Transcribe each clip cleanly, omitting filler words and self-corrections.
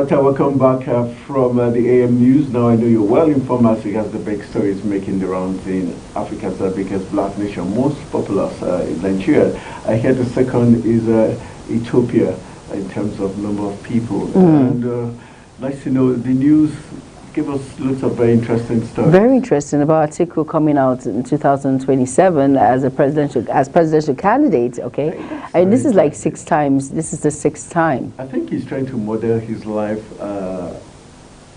Doctor, welcome back from the AM News. Now I know you're well informed as regards the big stories making the rounds in Africa's biggest black nation, most populous in Nigeria. I hear the second is Ethiopia in terms of number of people. And nice to know the news. Give us lots of very interesting stuff. Very interesting about Atiku coming out in 2027 as a presidential candidate. Okay, and this is like 6 times. This is the 6th time. I think he's trying to model his life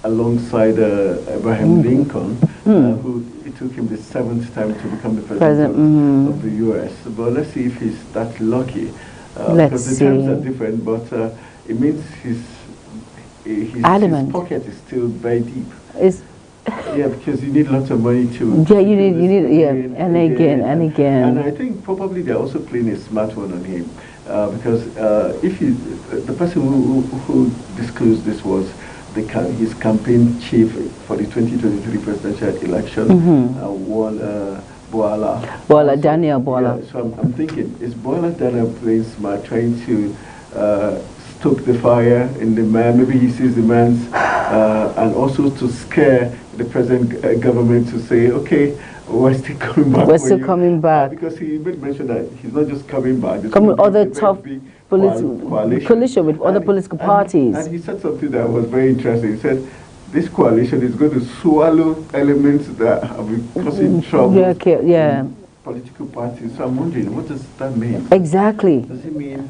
alongside Abraham Lincoln, who it took him the 7th time to become the president of the U.S. But let's see if he's that lucky. Because the terms are different, but it means his pocket is still very deep. Yeah, because you need lots of money to. Yeah, you need, and again. And I think probably they're also playing a smart one on him, because if the person who disclosed this was his campaign chief for the 2023 presidential election, Daniel Bwala. Yeah, so I'm thinking, is Bwala Daniel playing smart, trying to stoke the fire in the man? Maybe he sees the man's, and also to scare the present government to say, okay, we're still coming back. We're still coming back. Because he made mention that he's not just coming back. Coming with other tough coalition with other political parties. And he said something that was very interesting. He said, this coalition is going to swallow elements that have been causing trouble in political parties. So I'm wondering, what does that mean? Exactly. Does it mean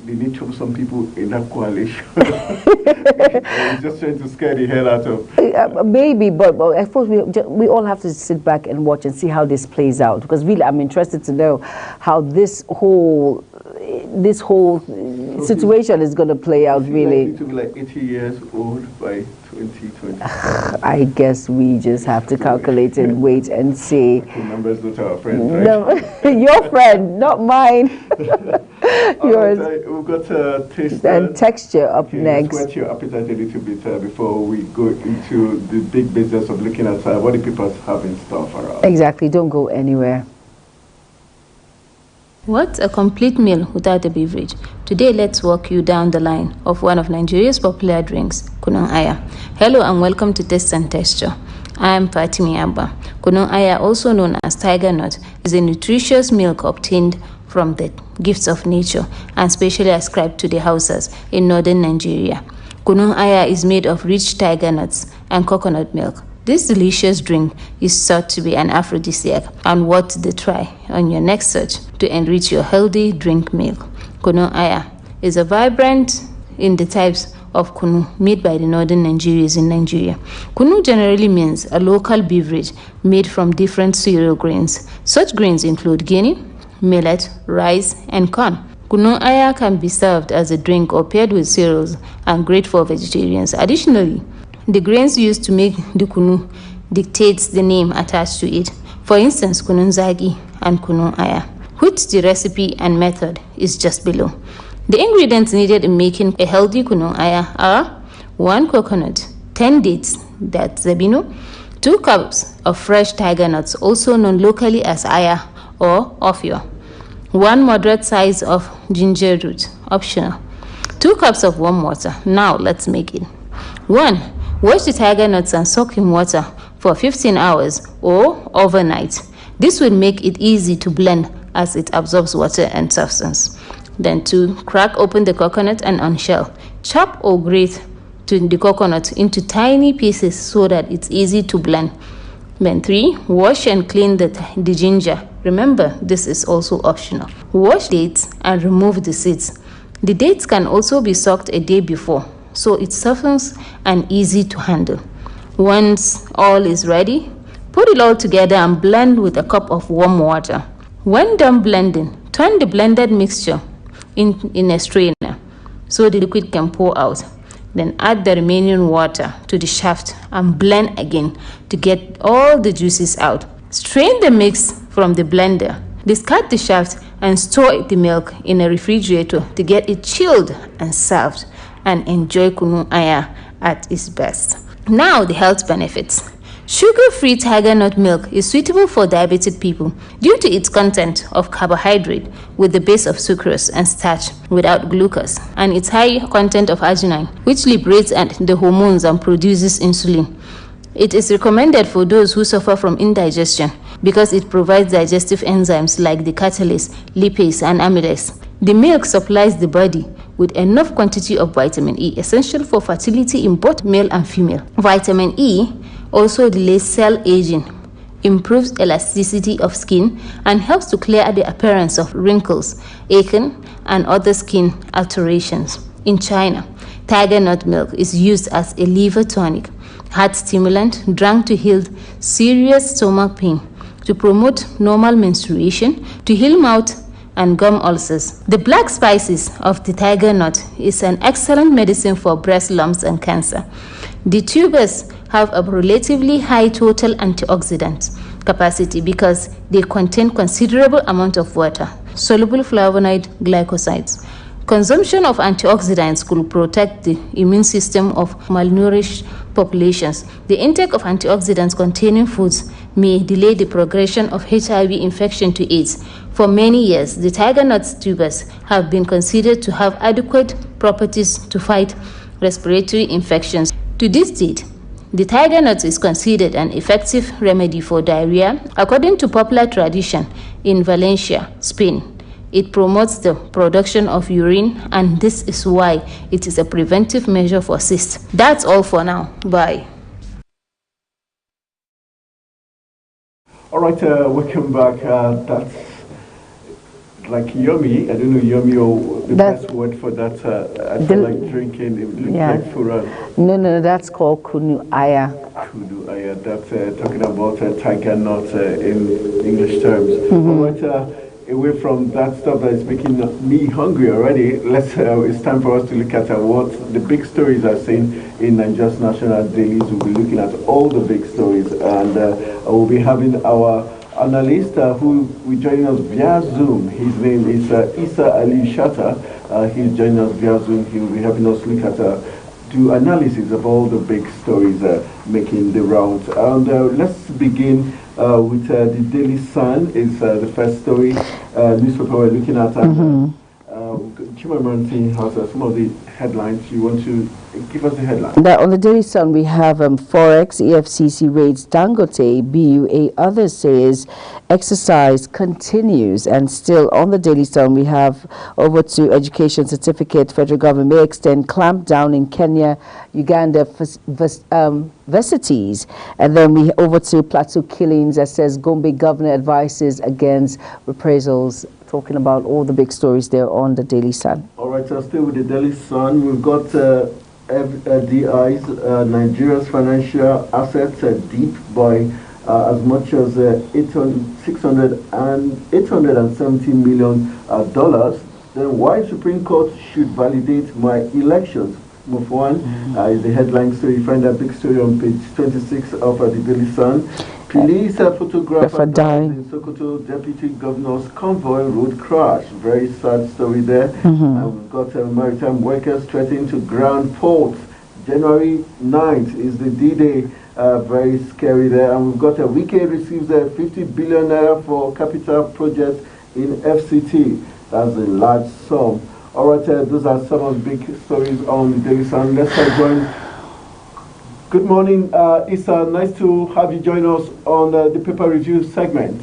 they need to some people in that coalition? He's just trying to scare the hell out of. Maybe, but I suppose we all have to sit back and watch and see how this plays out. Because really, I'm interested to know how this whole situation is going to play out. Really, to be like 80 years old by 2020. I guess we just have to calculate and wait and see. Okay, numbers not our friend, right? No, your friend, not mine. Yours. Right, we've got taste and texture up next. Let's whet your appetite a little bit before we go into the big business of looking at what the people have in store for us. Exactly. Don't go anywhere. What's a complete meal without a beverage? Today, let's walk you down the line of one of Nigeria's popular drinks, Kunun Aya. Hello and welcome to Taste and Texture. I am Fatimi Abba. Kunun Aya, also known as tiger nut, is a nutritious milk obtained from the gifts of nature and specially ascribed to the Hausas in northern Nigeria. Kunun Aya is made of rich tiger nuts and coconut milk. This delicious drink is thought to be an aphrodisiac and worth the try on your next search to enrich your healthy drink milk. Kunun Aya is a vibrant in the types of kunu made by the northern Nigerians in Nigeria. Kunu generally means a local beverage made from different cereal grains. Such grains include guinea, millet, rice, and corn. Kunun Aya can be served as a drink or paired with cereals and great for vegetarians. Additionally, the grains used to make the kunu dictates the name attached to it. For instance, kunun zagi and kunun aya, which the recipe and method is just below. The ingredients needed in making a healthy kunun aya are 1 coconut, 10 dates, that's zabino, 2 cups of fresh tiger nuts, also known locally as aya or ofio, 1 moderate size of ginger root, optional, 2 cups of warm water. Now let's make it. 1. Wash the tiger nuts and soak in water for 15 hours or overnight. This will make it easy to blend as it absorbs water and substance. Then 2. Crack open the coconut and unshell. Chop or grate the coconut into tiny pieces so that it's easy to blend. Then 3. Wash and clean the ginger. Remember, this is also optional. Wash dates and remove the seeds. The dates can also be soaked a day before, so it softens and easy to handle. Once all is ready, put it all together and blend with a cup of warm water. When done blending, turn the blended mixture in a strainer so the liquid can pour out. Then add the remaining water to the shaft and blend again to get all the juices out. Strain the mix from the blender. Discard the shaft and store the milk in a refrigerator to get it chilled and served, and enjoy kunun aya at its best. Now the health benefits. Sugar-free tiger nut milk is suitable for diabetic people due to its content of carbohydrate with the base of sucrose and starch without glucose, and its high content of arginine, which liberates the hormones and produces insulin. It is recommended for those who suffer from indigestion because it provides digestive enzymes like the catalase, lipase, and amylase. The milk supplies the body with enough quantity of vitamin E, essential for fertility in both male and female. Vitamin E also delays cell aging, improves elasticity of skin, and helps to clear the appearance of wrinkles, acne, and other skin alterations. In China, tiger nut milk is used as a liver tonic, heart stimulant, drunk to heal serious stomach pain, to promote normal menstruation, to heal mouth and gum ulcers. The black spices of the tiger nut is an excellent medicine for breast lumps and cancer. The tubers have a relatively high total antioxidant capacity because they contain considerable amount of water, soluble flavonoid glycosides. Consumption of antioxidants could protect the immune system of malnourished populations. The intake of antioxidants containing foods may delay the progression of HIV infection to AIDS. For many years, the tiger nut tubers have been considered to have adequate properties to fight respiratory infections. To this date, the tiger nut is considered an effective remedy for diarrhea. According to popular tradition in Valencia, Spain, it promotes the production of urine, and this is why it is a preventive measure for cysts. That's all for now. Bye. All right, welcome back. That's like yummy. I don't know yummy or the best word for that. I feel like drinking. It looks like fura. No, that's called kunu aya. Kunu aya. That's talking about tiger nut in English terms. All right. Away from that stuff that is making me hungry already, it's time for us to look at what the big stories are saying in Nigeria's national dailies. We'll be looking at all the big stories, and we'll be having our analyst who will join us via Zoom. His name is Isa Ali Shatta. He's joining us via Zoom. He will be helping us look at do analysis of all the big stories making the rounds. And let's begin with the Daily Sun is the first story newspaper we're looking at. Chimamanda has some of the headlines. You want to give us the headline? On the Daily Sun, we have Forex, EFCC raids Dangote, BUA, others says exercise continues. And still on the Daily Sun, we have over to education certificate. Federal government may extend clampdown in Kenya, Uganda universities. And then we over to Plateau killings that says Gombe governor advises against reprisals. Talking about all the big stories there on the Daily Sun. All right, so still with the Daily Sun, we've got FDI's Nigeria's financial assets deep by as much as $870 million. Then why Supreme Court should validate my elections? Move on is the headline story. You find that big story on page 26 of the Daily Sun. Police photographer died in Sokoto deputy governor's convoy road crash. Very sad story there. And we've got maritime workers threatening to ground ports. January 9th is the D-Day. Very scary there. And we've got Wike receives 50 billion naira for capital project in FCT. That's a large sum. All right, those are some of the big stories on the Daily Sun. Let's join. Good morning, Issa. Nice to have you join us on the paper review segment.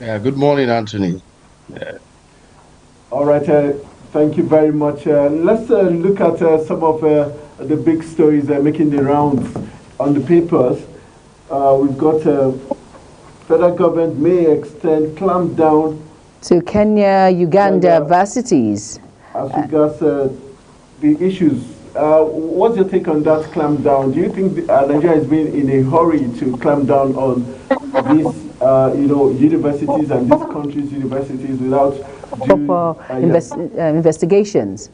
Yeah, good morning, Anthony. All right, thank you very much. Let's look at some of the big stories making the rounds on the papers. We've got federal government may extend clampdown to Kenya, Uganda varsities. As regards the issues. What's your take on that clampdown? Do you think Nigeria has been in a hurry to clamp down on these, universities and these countries' universities without proper investigations?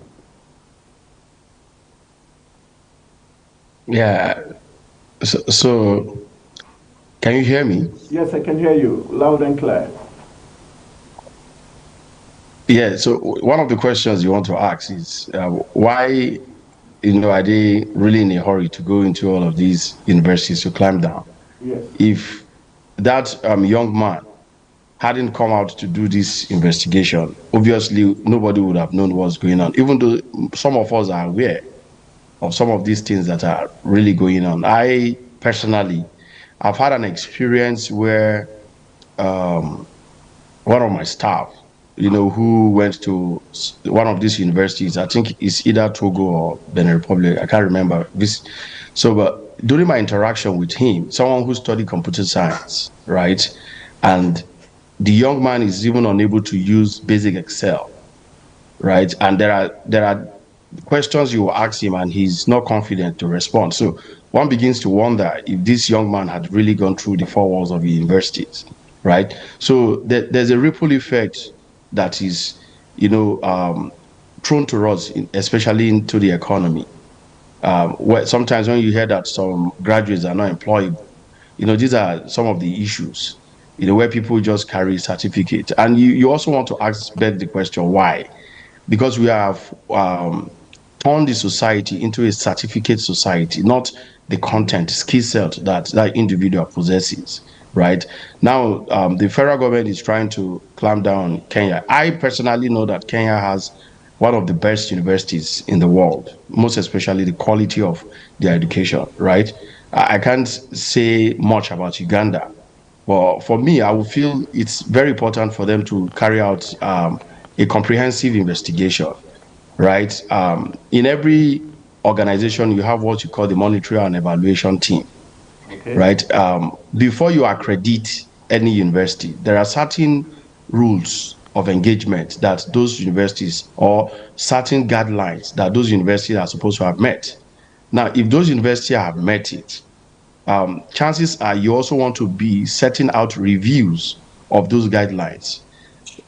Yeah. So, can you hear me? Yes, I can hear you loud and clear. Yeah. So one of the questions you want to ask is why are they really in a hurry to go into all of these universities to climb down? Yes. If that young man hadn't come out to do this investigation, obviously nobody would have known what's going on, even though some of us are aware of some of these things that are really going on. I personally, I've had an experience where um, one of my staff, who went to one of these universities, I think it's either Togo or Benin Republic, I can't remember. But during my interaction with him, someone who studied computer science, right? And the young man is even unable to use basic Excel, right? And there are questions you will ask him and he's not confident to respond. So one begins to wonder if this young man had really gone through the four walls of the universities, right? So there's a ripple effect that is, thrown to us, especially into the economy. Where sometimes when you hear that some graduates are not employed, these are some of the issues, where people just carry certificate. And you also want to beg the question, why? Because we have turned the society into a certificate society, not the content, skill set that individual possesses, right? Now, the federal government is trying to clamp down on Kenya. I personally know that Kenya has one of the best universities in the world, most especially the quality of their education, right? I can't say much about Uganda. But for me, I would feel it's very important for them to carry out a comprehensive investigation, right? In every organization, you have what you call the monitoring and evaluation team, Okay. right? Before you accredit any university, there are certain rules of engagement that those universities, or certain guidelines that those universities are supposed to have met. Now, if those universities have met it, chances are you also want to be setting out reviews of those guidelines.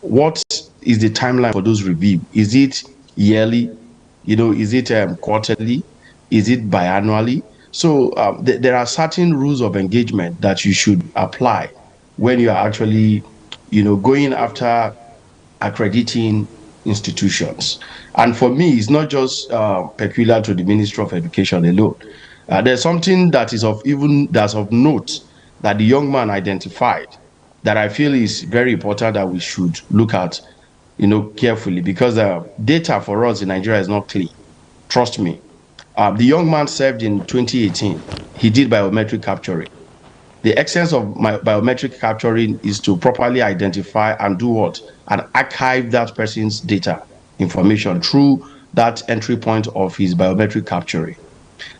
What is the timeline for those reviews? Is it yearly? Is it quarterly? Is it biannually? So there are certain rules of engagement that you should apply when you are actually, going after accrediting institutions. And for me, it's not just peculiar to the Ministry of Education alone. There's something that's of note that the young man identified that I feel is very important that we should look at, carefully, because data for us in Nigeria is not clean. Trust me. The young man served in 2018. He did biometric capturing. The essence of my biometric capturing is to properly identify and do what? And archive that person's data information through that entry point of his biometric capturing.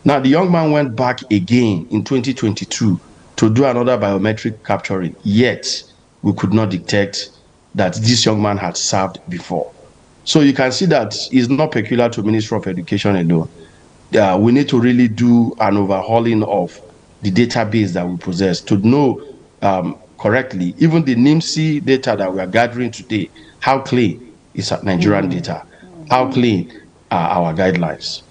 Now, the young man went back again in 2022 to do another biometric capturing, yet we could not detect that this young man had served before. So you can see that it's not peculiar to Ministry of Education alone. We need to really do an overhauling of the database that we possess to know correctly, even the NIMSI data that we are gathering today, how clean is Nigerian data, how clean are our guidelines.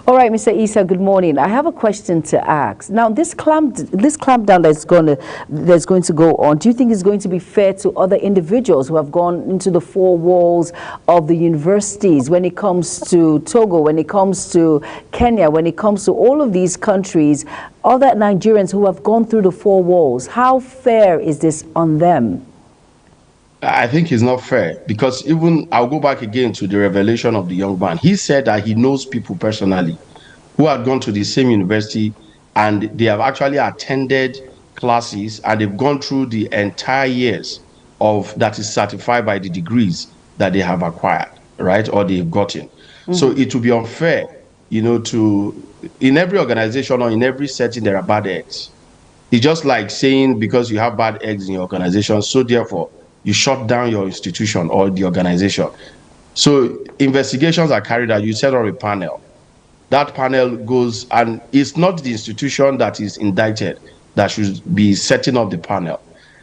All right, Mr. Issa, good morning. I have a question to ask. Now, this clampdown that's going to go on, do you think is going to be fair to other individuals who have gone into the four walls of the universities when it comes to Togo, when it comes to Kenya, when it comes to all of these countries, other Nigerians who have gone through the four walls? How fair is this on them? I think it's not fair, because even I'll go back again to the revelation of the young man. He said that he knows people personally who had gone to the same university and they have actually attended classes and they've gone through the entire years of that is certified by the degrees that they have acquired, right, or they've gotten. So it would be unfair, in every organization or in every setting there are bad eggs. It's just like saying because you have bad eggs in your organization, so therefore you shut down your institution or the organization. So investigations are carried out. You set up a panel. That panel goes, and it's not the institution that is indicted that should be setting up the panel.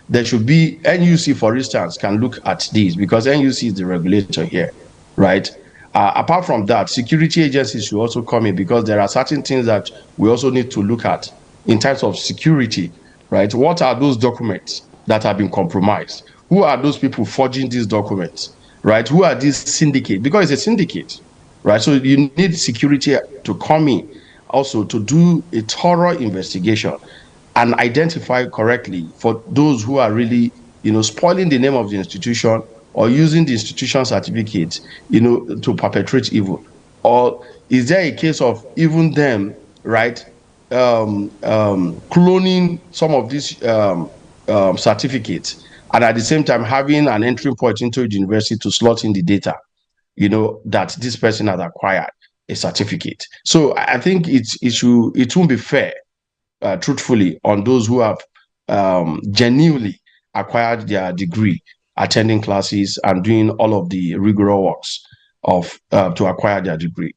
There should be, NUC, for instance, can look at this because NUC is the regulator here, right? Apart from that, security agencies should also come in because there are certain things that we also need to look at in terms of security, right? What are those documents that have been compromised? Who are those people forging these documents, right? Who are these syndicates? Because it's a syndicate, right? So you need security to come in also to do a thorough investigation and identify correctly for those who are really, spoiling the name of the institution or using the institution certificate, to perpetrate evil. Or is there a case of even them, right, cloning some of these certificates, and at the same time having an entry point into the university to slot in the data, that this person has acquired a certificate. So I think it won't be fair, truthfully, on those who have genuinely acquired their degree, attending classes and doing all of the rigorous works of to acquire their degree.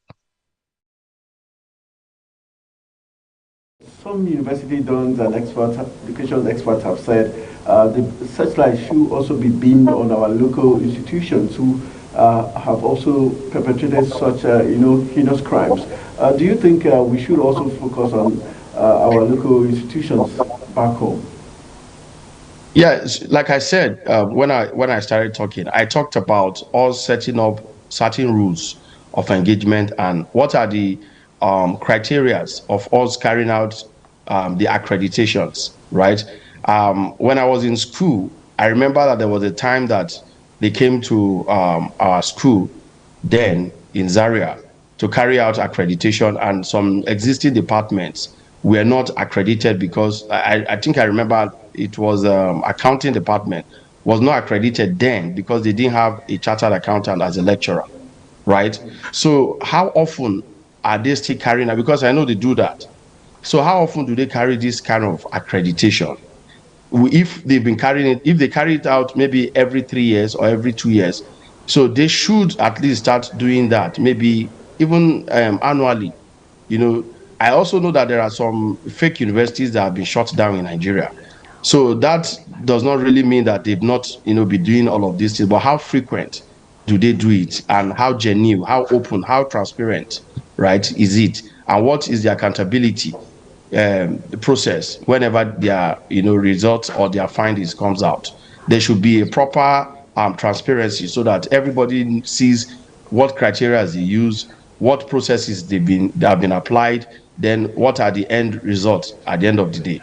Some university dons and education experts have said the searchlight should also be beamed on our local institutions who have also perpetrated such, heinous crimes. Do you think we should also focus on our local institutions back home? Yeah, like I said, when I started talking, I talked about us setting up certain rules of engagement and what are the criteria of us carrying out the accreditations, right? When I was in school, I remember that there was a time that they came to our school then in Zaria to carry out accreditation, and some existing departments were not accredited because I think I remember it was accounting department was not accredited then because they didn't have a chartered accountant as a lecturer, right? So how often are they still carrying that? Because I know they do that. So how often do they carry this kind of accreditation? If they've been carrying it, if they carry it out maybe every 3 years or every 2 years, so they should at least start doing that, maybe even annually. I also know that there are some fake universities that have been shut down in Nigeria. So that does not really mean that they've not, been doing all of these things, but how frequent do they do it, and how genuine, how open, how transparent, right, is it? And what is the accountability process whenever their results or their findings comes out? There should be a proper transparency so that everybody sees what criteria they use, what processes that have been applied, then what are the end results at the end of the day.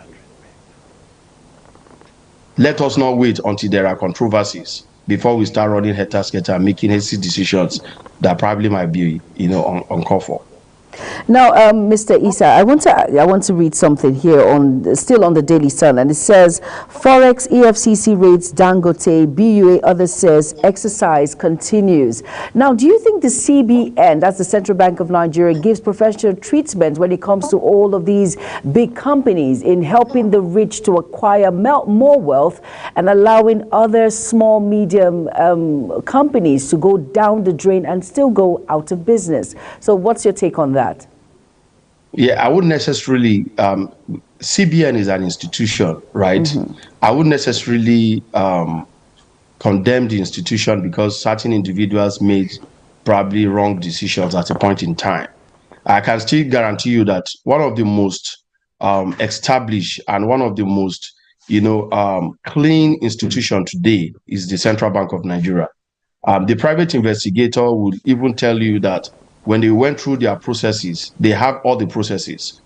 Let us not wait until there are controversies before we start running head-to-head and making hasty decisions that probably might be uncalled for. Now, Mr. Issa, I want to read something here still on the Daily Sun, and it says, Forex, EFCC raids Dangote, BUA, others says exercise continues. Now, do you think the CBN, that's the Central Bank of Nigeria, gives professional treatment when it comes to all of these big companies in helping the rich to acquire more wealth and allowing other small, medium companies to go down the drain and still go out of business? So what's your take on that? Yeah, I wouldn't necessarily, CBN is an institution, right? Mm-hmm. I wouldn't necessarily condemn the institution because certain individuals made probably wrong decisions at a point in time. I can still guarantee you that one of the most established and one of the most, clean institution today is the Central Bank of Nigeria. The private investigator would even tell you that when they went through their processes, they have all the processes,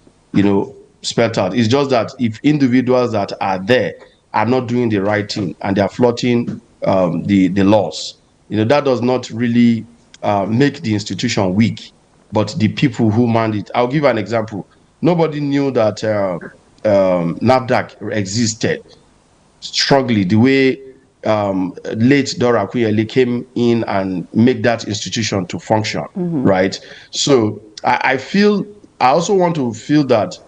spelled out. It's just that if individuals that are there are not doing the right thing and they are flouting the laws, that does not really make the institution weak, but the people who man it. I'll give an example. Nobody knew that NAFDAC existed strongly the way late Dora Akuyele came in and make that institution to function, right? So I also want to feel that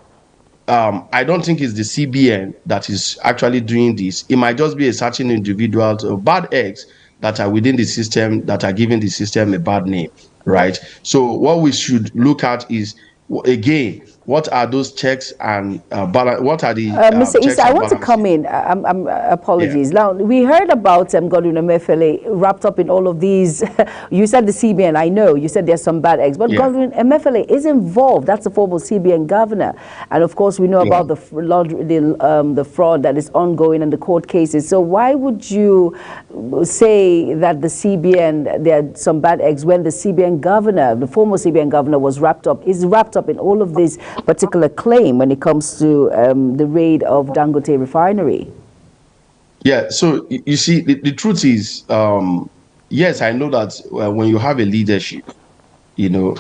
I don't think it's the CBN that is actually doing this. It might just be a certain individuals or bad eggs that are within the system that are giving the system a bad name, right? So what we should look at is, again, what are those checks and balance? What are the Mr. checks Issa, I and want to balances? come in. Apologies. Now, we heard about Godwin Emefiele wrapped up in all of these. You said the CBN, I know. You said there's some bad eggs. But Godwin Emefiele is involved. That's the former CBN governor. And, of course, we know about the fraud that is ongoing and the court cases. So why would you say that the CBN, there are some bad eggs when the CBN governor, the former CBN governor, is wrapped up in all of this particular claim when it comes to the raid of Dangote refinery? Yeah, so you see, the truth is, yes, I know that when you have a leadership,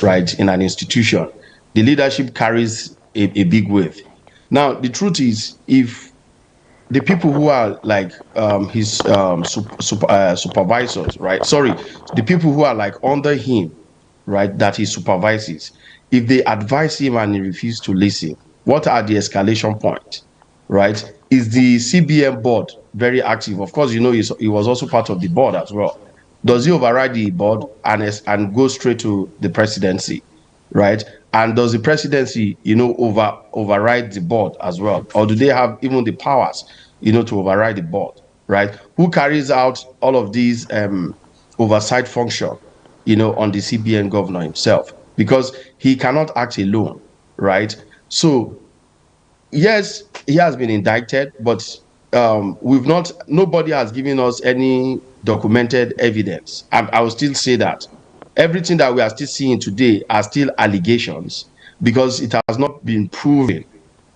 right, in an institution, the leadership carries a big weight. Now, the truth is, if the people who are like his supervisors, right? Sorry, the people who are like under him, right, that he supervises, if they advise him and he refuses to listen, what are the escalation points, right? Is the CBN board very active? Of course, he was also part of the board as well. Does he override the board and go straight to the presidency, right? And does the presidency, override the board as well? Or do they have even the powers, to override the board, right? Who carries out all of these oversight function, on the CBN governor himself? Because he cannot act alone, right? So, yes, he has been indicted, but nobody has given us any documented evidence. I will still say that everything that we are still seeing today are still allegations, because it has not been proven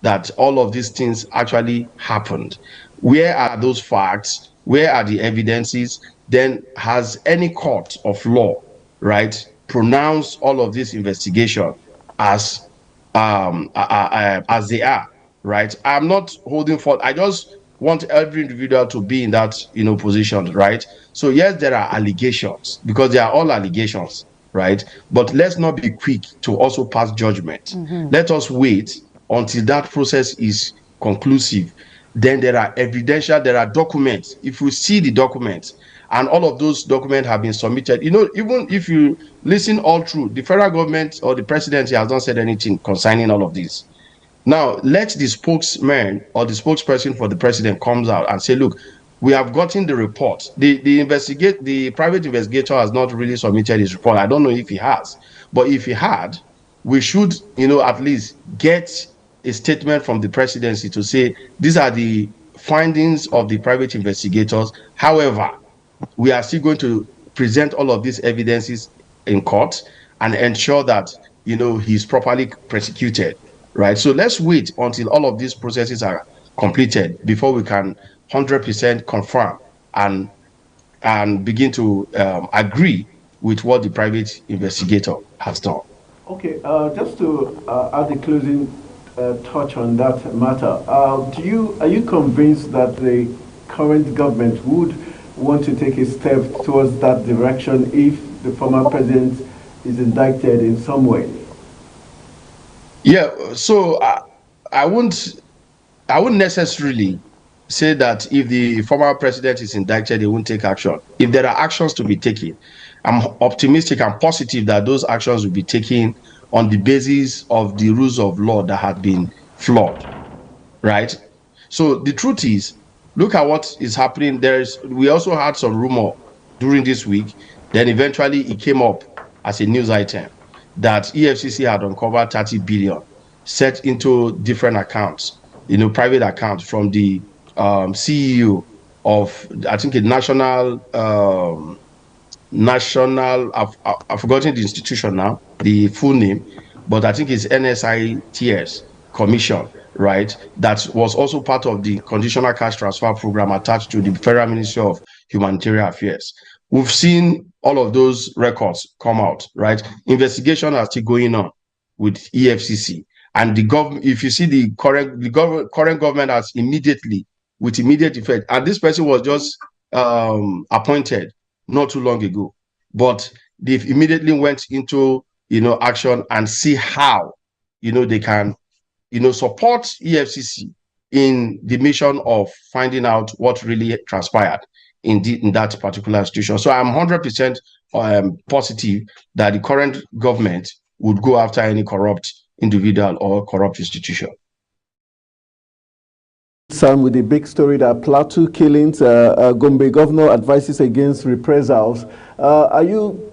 that all of these things actually happened. Where are those facts? Where are the evidences? Then has any court of law, right, pronounced all of this investigation as they are, right? I'm not holding forth. I just want every individual to be in that, position, right? So yes, there are allegations, because they are all allegations, right? But let's not be quick to also pass judgment. Let us wait until that process is conclusive. Then there are there are documents. If you see the documents, and all of those documents have been submitted, even if you listen all through, the federal government or the presidency has not said anything concerning all of this. Now, let the spokesman or the spokesperson for the president comes out and say, look, we have gotten the report. The private investigator has not really submitted his report. I don't know if he has, but if he had, we should, at least get a statement from the presidency to say, these are the findings of the private investigators. However, we are still going to present all of these evidences in court and ensure that, he's properly prosecuted. Right. So let's wait until all of these processes are completed before we can 100% confirm and begin to agree with what the private investigator has done. Okay. Just to add the closing touch on that matter, are you convinced that the current government would want to take a step towards that direction if the former president is indicted in some way? Yeah, so I wouldn't necessarily say that if the former president is indicted, he won't take action. If there are actions to be taken, I'm optimistic and positive that those actions will be taken on the basis of the rules of law that have been flawed, right? So the truth is, look at what is happening. We also had some rumor during this week, then eventually it came up as a news item that EFCC had uncovered 30 billion set into different accounts, private accounts from the CEO of, I think, a national, I've forgotten the institution now, the full name, but I think it's NSITS Commission, right? That was also part of the conditional cash transfer program attached to the Federal Ministry of Humanitarian Affairs. We've seen all of those records come out, right? Investigations are still going on with EFCC, and the government. If you see the current government has with immediate effect, and this person was just appointed not too long ago, but they've immediately went into action and see how they can support EFCC in the mission of finding out what really transpired in that particular institution. So I'm 100% positive that the current government would go after any corrupt individual or corrupt institution. Sam, with the big story that Plateau killings, Gombe governor advises against reprisals. Are you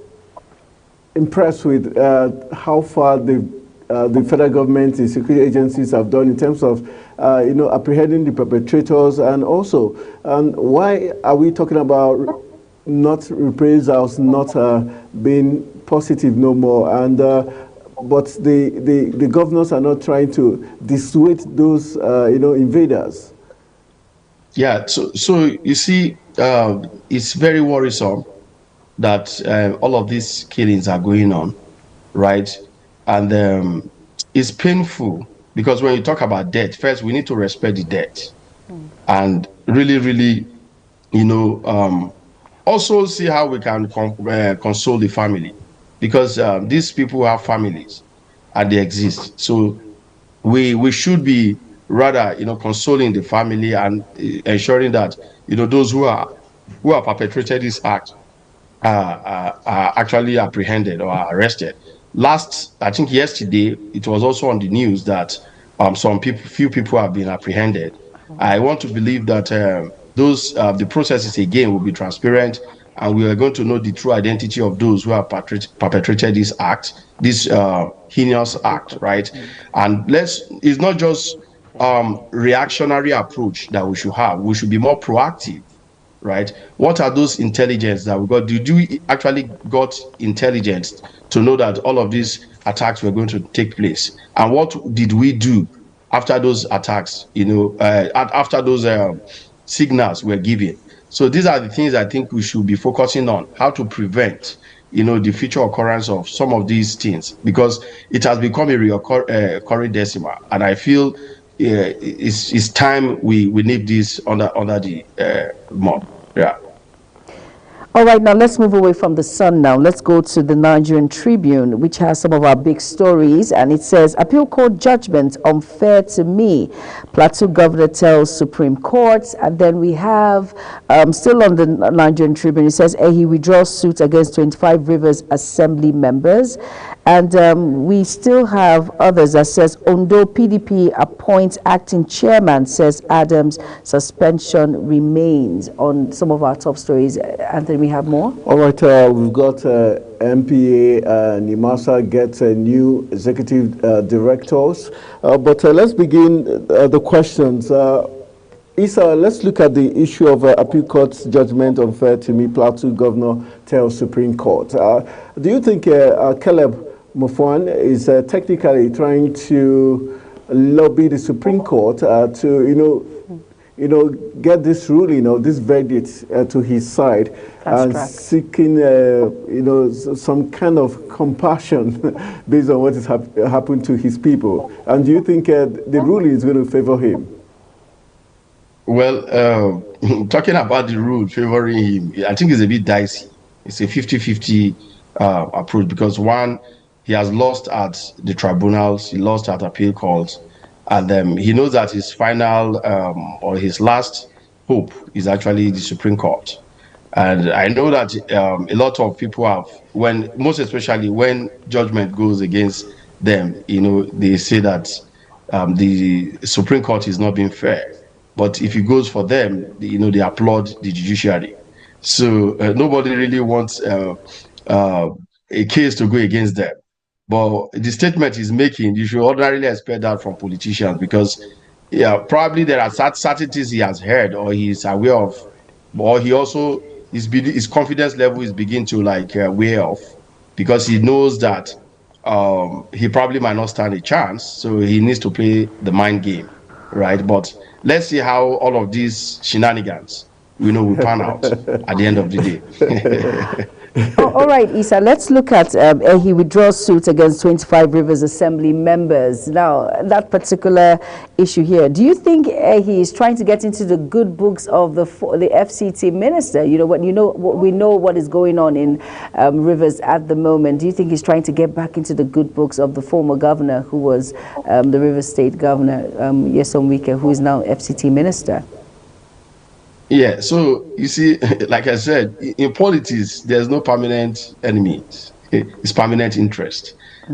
impressed with how far the federal government and security agencies have done in terms of, apprehending the perpetrators, and also, why are we talking about not reprisals not being positive no more, and but the governors are not trying to dissuade those invaders? Yeah, so you see, it's very worrisome that all of these killings are going on, right? And it's painful because when you talk about death, first we need to respect the death, and really, also see how we can console the family, because these people have families and they exist. So we should be rather consoling the family and ensuring that those who have perpetrated this act are actually apprehended or are arrested. I think yesterday, it was also on the news that few people have been apprehended. I want to believe that the processes again will be transparent, and we are going to know the true identity of those who have perpetrated this act, this heinous act, right? And it's not just reactionary approach that we should have. We should be more proactive, right? What are those intelligence that we got? Did we actually got intelligence to know that all of these attacks were going to take place? And what did we do after those attacks, after those signals were given? So these are the things I think we should be focusing on, how to prevent, the future occurrence of some of these things, because it has become a recurring decimal. And I feel it's time we nip this under the mud. Yeah. All right, now let's move away from the Sun now. Let's go to the Nigerian Tribune, which has some of our big stories. And it says, Appeal Court judgment unfair to me. Plateau governor tells Supreme Court. And then we have, still on the Nigerian Tribune, it says, he withdraws suit against 25 Rivers Assembly members. And we still have others that says, Ondo PDP appoints acting chairman, says Adams, suspension remains. On some of our top stories. Anthony, we have more? All right, we've got MPA, NIMASA gets new executive directors. But let's begin the questions. Isa, let's look at the issue of Appeal Court's judgment unfair to me. Plateau governor tells Supreme Court. Do you think Caleb Mutfwang is technically trying to lobby the Supreme Court to, get this ruling or this verdict to his side, and seeking, some kind of compassion based on what has happened to his people? And do you think the ruling is going to favor him? Well, talking about the rule favoring him, I think it's a bit dicey. It's a 50-50 approach, because one, he has lost at the tribunals, he lost at appeal courts, and he knows that his final or his last hope is actually the Supreme Court. And I know that a lot of people have, most especially when judgment goes against them, they say that the Supreme Court is not being fair. But if it goes for them, they applaud the judiciary. So nobody really wants a case to go against them. But the statement he's making, you should ordinarily expect that from politicians, because probably there are certain things he has heard or he's aware of, or he also, his confidence level is beginning to wear off, because he knows that he probably might not stand a chance, so he needs to play the mind game, right? But let's see how all of these shenanigans will pan out at the end of the day. All right, Isa, let's look at he withdraws suit against 25 Rivers Assembly members. Now, that particular issue here, do you think he is trying to get into the good books of the FCT minister? We know what is going on in Rivers at the moment. Do you think he's trying to get back into the good books of the former governor, who was the Rivers State governor, Nyesom Wike, who is now FCT minister? Yeah, so you see, like I said, in politics, there's no permanent enemies. It's permanent interest.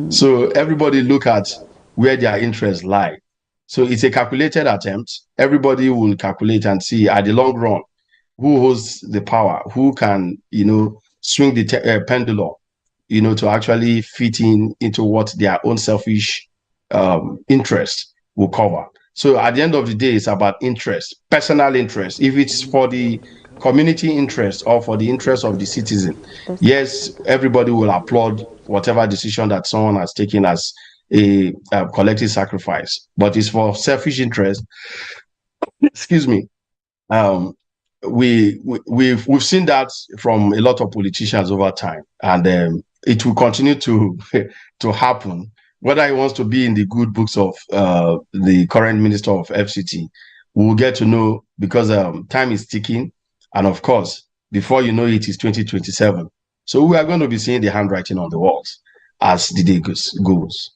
So everybody look at where their interests lie. So it's a calculated attempt. Everybody will calculate and see at the long run who holds the power, who can, swing the pendulum, to actually fit into what their own selfish interest will cover. So at the end of the day, it's about interest, personal interest. If it's for the community interest or for the interest of the citizen, yes, everybody will applaud whatever decision that someone has taken as a collective sacrifice. But it's for selfish interest. Excuse me. We've seen that from a lot of politicians over time, and it will continue to happen. Whether he wants to be in the good books of the current Minister of FCT, we'll get to know, because time is ticking. And of course, before you know it, it's 2027. So we are going to be seeing the handwriting on the walls as the day goes.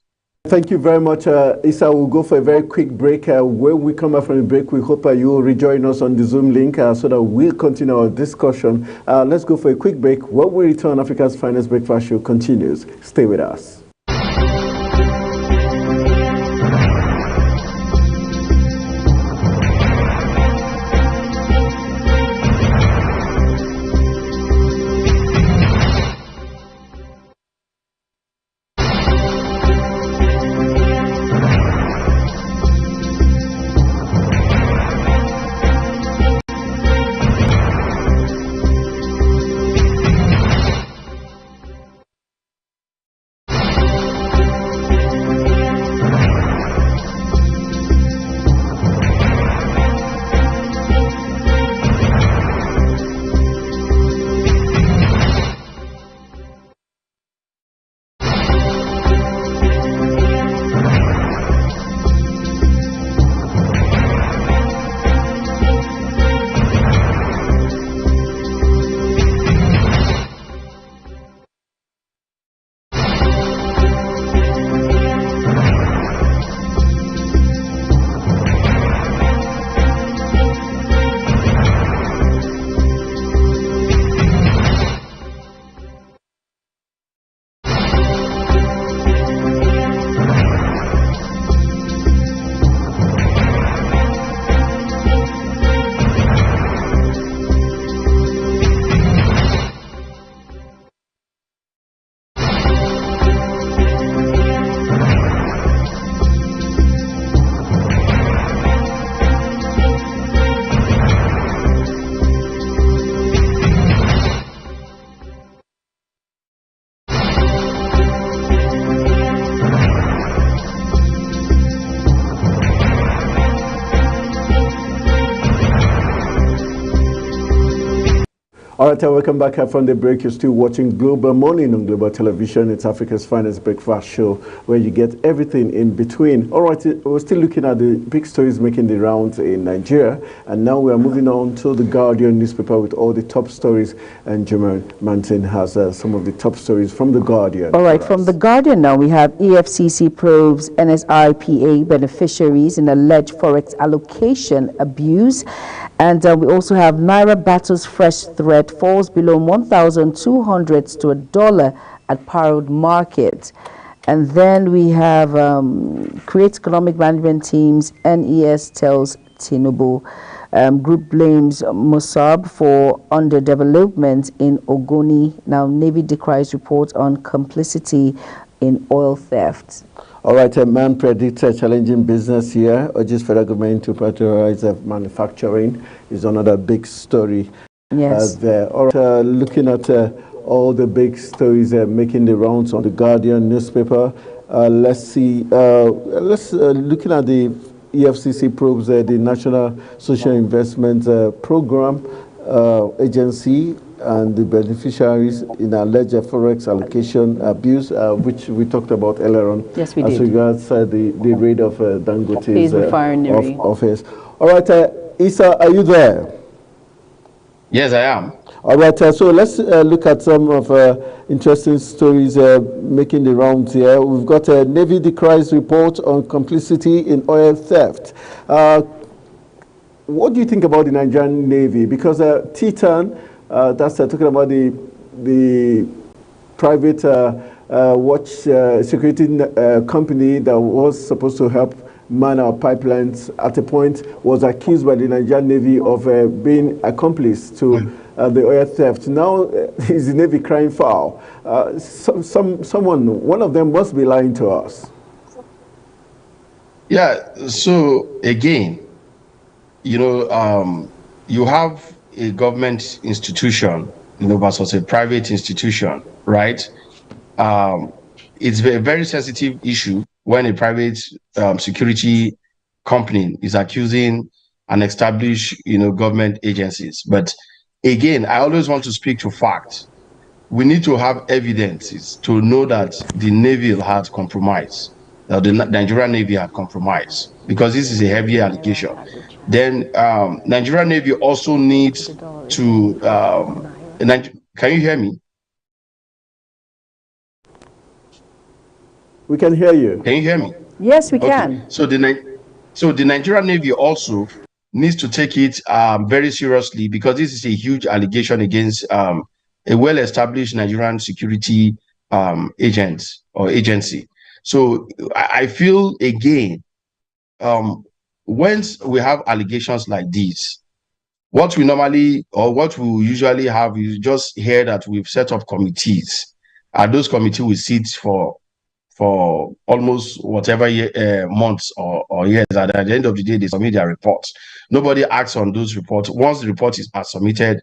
Thank you very much, Issa. We'll go for a very quick break. When we come back from the break, we hope you will rejoin us on the Zoom link so that we'll continue our discussion. Let's go for a quick break. When we return, Africa's Finest Breakfast Show continues. Stay with us. All right, welcome back from the break. You're still watching Global Morning on Global Television. It's Africa's Finest Breakfast Show, where you get everything in between. All right, we're still looking at the big stories making the rounds in Nigeria. And now we are moving on to the Guardian newspaper with all the top stories. And Jermaine Mantin has some of the top stories from the Guardian. All right, from the Guardian now, we have EFCC probes NSIPA beneficiaries in alleged forex allocation abuse. And we also have Naira battles fresh threat, falls below 1,200 to $1 at Parod Market. And then we have create economic management teams, NES tells Tinubu. Group blames Mossab for underdevelopment in Ogoni. Now, Navy decries report on complicity in oil theft. All right, a man predicts a challenging business year, urges federal government to prioritize manufacturing is another big story. Yes. There. All right, looking at all the big stories making the rounds on the Guardian newspaper. Let's see. Looking at the EFCC probes, the National Social Investment Program Agency, and the beneficiaries in alleged forex allocation abuse, which we talked about earlier on. Yes, we as did. regards the raid of Dangote's refinery office. All right, Issa, are you there? Yes, I am. All right, so let's look at some of interesting stories making the rounds here. We've got a Navy decries report on complicity in oil theft. What do you think about the Nigerian Navy? Because Titan, that's talking about the private watch security company that was supposed to help man our pipelines at a point was accused by the Nigerian Navy of being accomplice to the oil theft. Now is the Navy crying foul. One of them must be lying to us. Yeah, so again, you have a government institution, versus a private institution, right? It's a very sensitive issue when a private security company is accusing and established, government agencies. But again, I always want to speak to facts. We need to have evidences to know that the Navy had compromised, that the Nigerian Navy had compromised, because this is a heavy allegation. Then Nigerian Navy also needs to, can you hear me? We can hear you. Can you hear me? Yes, we can. So the Nigerian Navy also needs to take it very seriously, because this is a huge allegation against a well-established Nigerian security agency. So I feel, again, once we have allegations like these, what we usually have is just hear that we've set up committees, and those committees will sit for almost whatever months or years. At the end of the day, they submit their reports. Nobody acts on those reports. Once the report is submitted,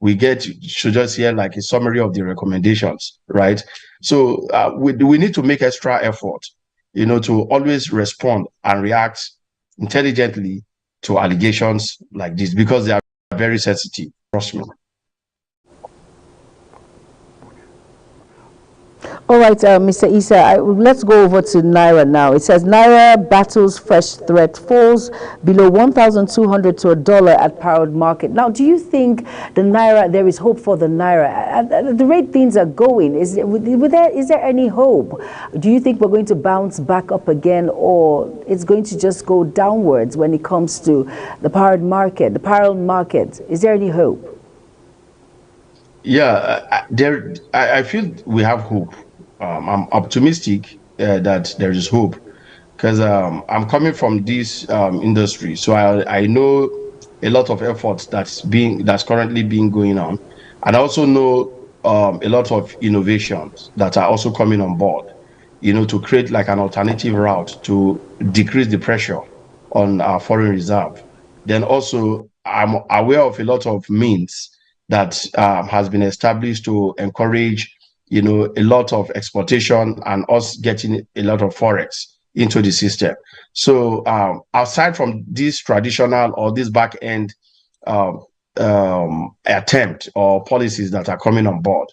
we should just hear like a summary of the recommendations, right? So we need to make extra effort, to always respond and react intelligently to allegations like this, because they are very sensitive. Trust me. All right, Mr. Issa, let's go over to Naira now. It says Naira battles fresh threat, falls below 1,200 to $1 at Parrot Market. Now, do you think the Naira, there is hope for the Naira? At the rate things are going, is there any hope? Do you think we're going to bounce back up again, or it's going to just go downwards when it comes to the Parrot Market, Is there any hope? Yeah, I feel we have hope. I'm optimistic that there is hope, because I'm coming from this industry, so I know a lot of efforts that's currently being going on, and I also know a lot of innovations that are also coming on board, to create like an alternative route to decrease the pressure on our foreign reserve. Then also, I'm aware of a lot of means that has been established to encourage, a lot of exportation and us getting a lot of forex into the system. So aside from this traditional or this back end attempt or policies that are coming on board,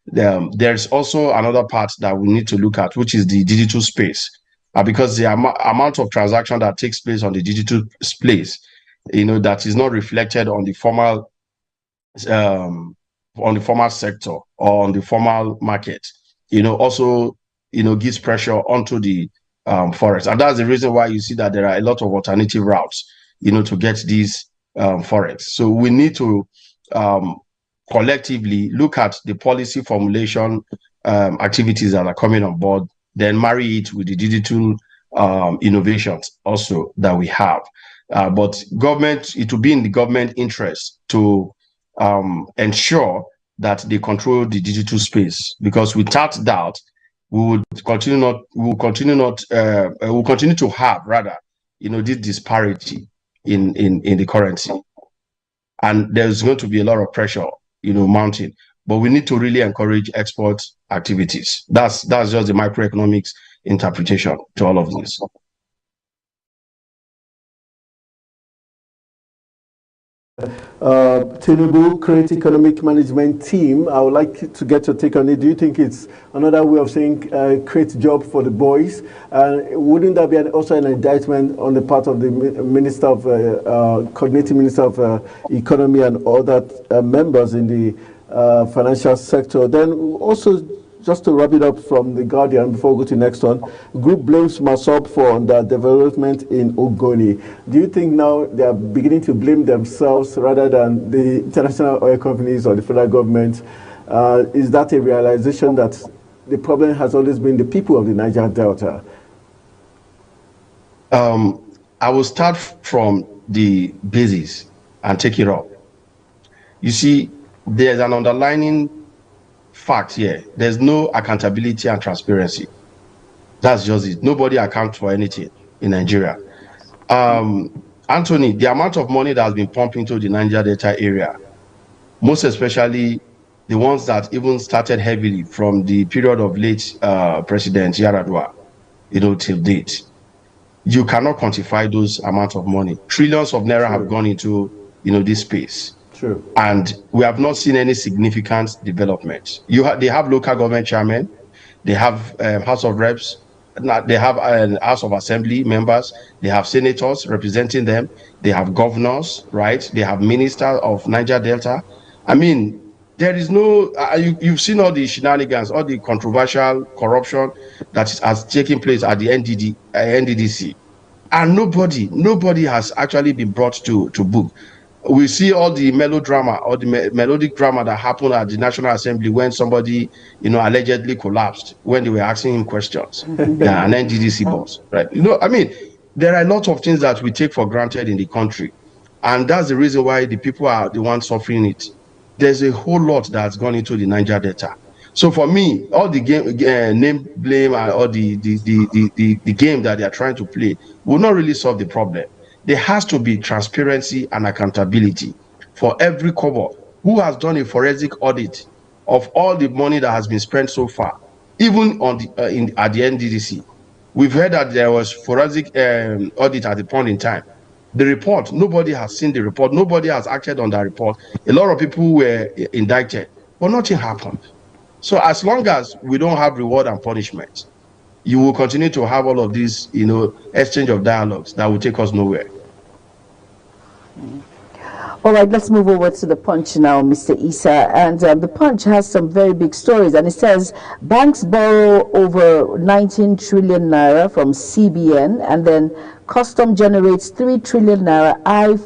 there's also another part that we need to look at, which is the digital space, because the amount of transaction that takes place on the digital space, that is not reflected on the formal sector or on the formal market, also, gives pressure onto the forex. And that's the reason why you see that there are a lot of alternative routes, to get these forex. So we need to collectively look at the policy formulation activities that are coming on board, then marry it with the digital innovations also that we have. But it will be in the government interest to ensure that they control the digital space, because without that, we will continue to have this disparity in the currency, and there's going to be a lot of pressure mounting. But we need to really encourage export activities. That's just the microeconomics interpretation to all of this. Tinubu create economic management team. I would like to get your take on it. Do you think it's another way of saying create job for the boys? Wouldn't that be also an indictment on the part of the Minister of Coordinating Minister of Economy and other members in the financial sector? Then also, just to wrap it up from The Guardian before we go to the next one, group blames Masob for underdevelopment in Ogoni. Do you think now they are beginning to blame themselves rather than the international oil companies or the federal government? Is that a realization that the problem has always been the people of the Niger Delta? I will start from the basis and take it up. You see, there's an underlying fact here. There's no accountability and transparency. That's just it. Nobody accounts for anything in Nigeria. Anthony, the amount of money that has been pumped into the Niger Delta area, most especially the ones that even started heavily from the period of late President Yaradua, till date, you cannot quantify those amount of money. Trillions of naira have gone into, this space. True. And we have not seen any significant development. They have local government chairmen, they have House of Reps, they have House of Assembly members, they have senators representing them, they have governors, right? They have ministers of Niger Delta. I mean, there is no, you've seen all the shenanigans, all the controversial corruption that has taken place at the NDDC. And nobody has actually been brought to book. We see all the melodrama or the melodic drama that happened at the National Assembly when somebody, allegedly collapsed when they were asking him questions. Yeah, an NDDC boss, right? I mean, there are a lot of things that we take for granted in the country. And that's the reason why the people are the ones suffering it. There's a whole lot that's gone into the Niger Delta. So for me, all the name blame and all the game that they are trying to play will not really solve the problem. There has to be transparency and accountability for every kobo who has done a forensic audit of all the money that has been spent so far, even on at the NDDC. We've heard that there was forensic audit at the point in time. The report, nobody has seen the report. Nobody has acted on that report. A lot of people were indicted, but nothing happened. So as long as we don't have reward and punishment, you will continue to have all of these, exchange of dialogues that will take us nowhere. All right, let's move over to the Punch now, Mr. Issa. And the Punch has some very big stories. And it says banks borrow over 19 trillion naira from CBN, and then custom generates 3 trillion naira,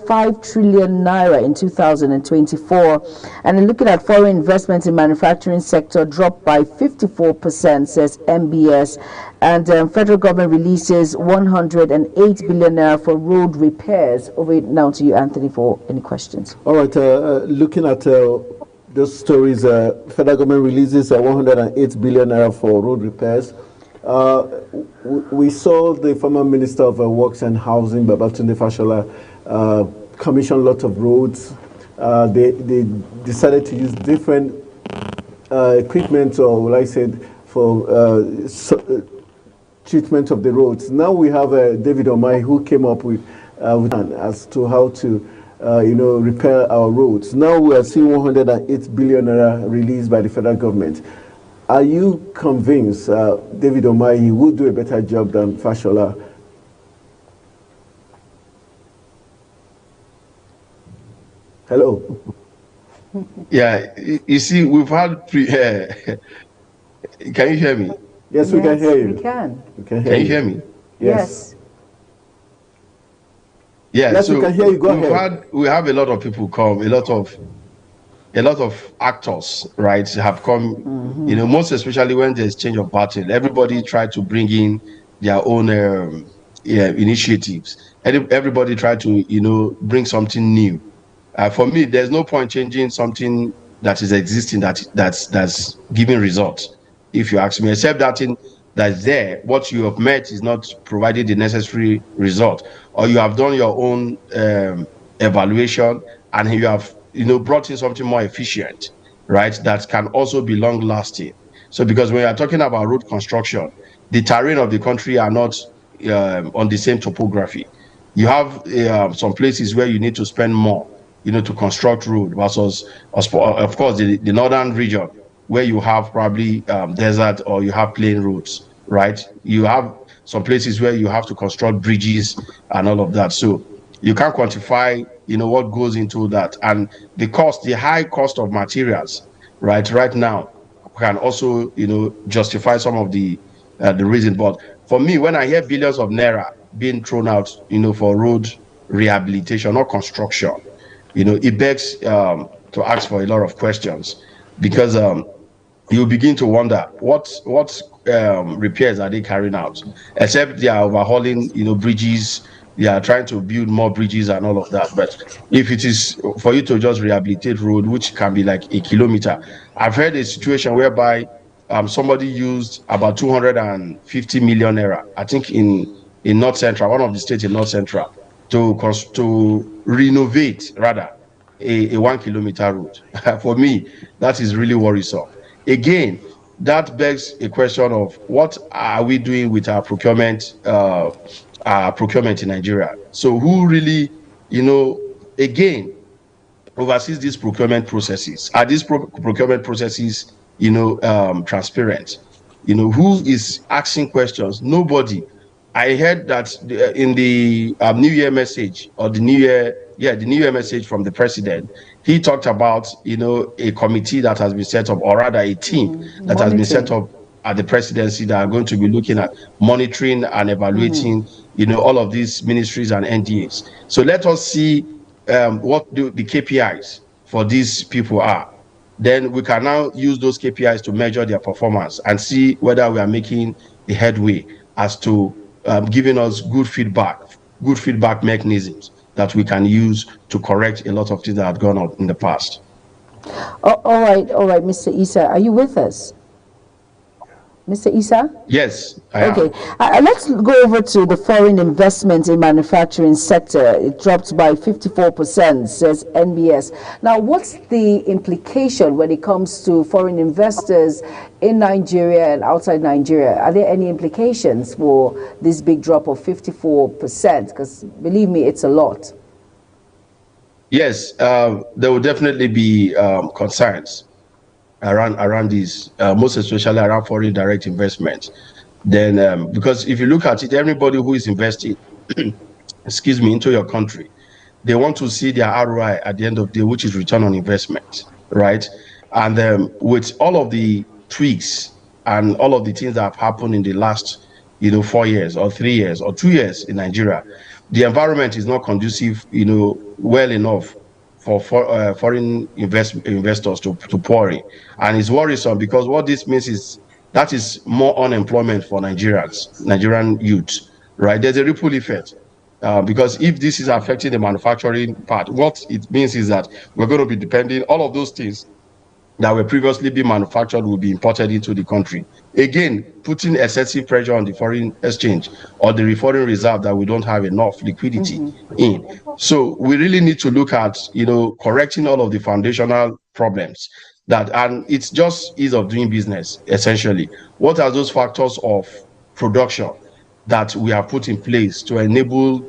5 trillion naira in 2024. And then looking at foreign investment in manufacturing sector dropped by 54%, says MBS. And federal government releases 108 billion naira for road repairs. Over now to you, Anthony, for any questions. All right, looking at those stories, federal government releases 108 billion naira for road repairs. We saw the former Minister of Works and Housing, Babatunde Fashola, commission a lot of roads. They decided to use different equipment, or what I said, for treatment of the roads. Now we have David Omai, who came up with as to how to repair our roads. Now we are seeing 108 billion naira released by the federal government. Are you convinced David Omai will do a better job than Fashola? Hello. Yeah, you see, we've had can you hear me? Yes, we can hear you. We can. Can you hear me? Yes. Yeah, yes, so we can hear you. Go ahead. We have a lot of people come, a lot of actors, right, have come, most especially when there's change of battle. Everybody try to bring in their own initiatives. Everybody try to, bring something new. For me, there's no point changing something that is existing that's giving results, if you ask me, except that that's there, what you have met is not providing the necessary result, or you have done your own evaluation and you have brought in something more efficient, right, that can also be long lasting. So because when you are talking about road construction, the terrain of the country are not on the same topography. You have some places where you need to spend more, to construct road versus, of course, the northern region where you have probably desert or you have plain roads, right? You have some places where you have to construct bridges and all of that. So you can't quantify, what goes into that. And the high cost of materials, right now can also, justify some of the reason. But for me, when I hear billions of naira being thrown out, for road rehabilitation or construction, it begs to ask for a lot of questions, because you begin to wonder what repairs are they carrying out, except they are overhauling, bridges. They are trying to build more bridges and all of that. But if it is for you to just rehabilitate road, which can be like a kilometer, I've heard a situation whereby somebody used about 250 million naira, I think in North Central, one of the states in North Central, to renovate rather a 1 kilometer road. For me, that is really worrisome. Again, that begs a question of what are we doing with our procurement in Nigeria? So who really, again, oversees these procurement processes? Are these procurement processes, transparent? Who is asking questions? Nobody. I heard that in the New Year message, or the New Year message from the president, he talked about, a committee that has been set up, or rather a team that has been set up at the presidency that are going to be looking at monitoring and evaluating, all of these ministries and NDAs. So let us see what the KPIs for these people are. Then we can now use those KPIs to measure their performance and see whether we are making a headway as to giving us good feedback mechanisms that we can use to correct a lot of things that have gone on in the past. All right, Mr. Issa, are you with us? Mr. Issa? Yes, I am. Okay, let's go over to the foreign investment in manufacturing sector. It dropped by 54%, says NBS. Now, what's the implication when it comes to foreign investors in Nigeria and outside Nigeria? Are there any implications for this big drop of 54%? Because believe me, it's a lot. Yes, there will definitely be concerns around these, most especially around foreign direct investment. Then, because if you look at it, everybody who is investing, into your country, they want to see their ROI at the end of the day, which is return on investment, right? And with all of the tweaks and all of the things that have happened in the last, 4 years or 3 years or 2 years in Nigeria, the environment is not conducive, well enough for foreign investors to pour in. And it's worrisome because what this means is that is more unemployment for Nigerian youth, right? There's a ripple effect because if this is affecting the manufacturing part, what it means is that we're going to be depending, all of those things that were previously being manufactured will be imported into the country. Again, putting excessive pressure on the foreign exchange or the foreign reserve that we don't have enough liquidity in. So we really need to look at, correcting all of the foundational problems and it's just ease of doing business, essentially. What are those factors of production that we have put in place to enable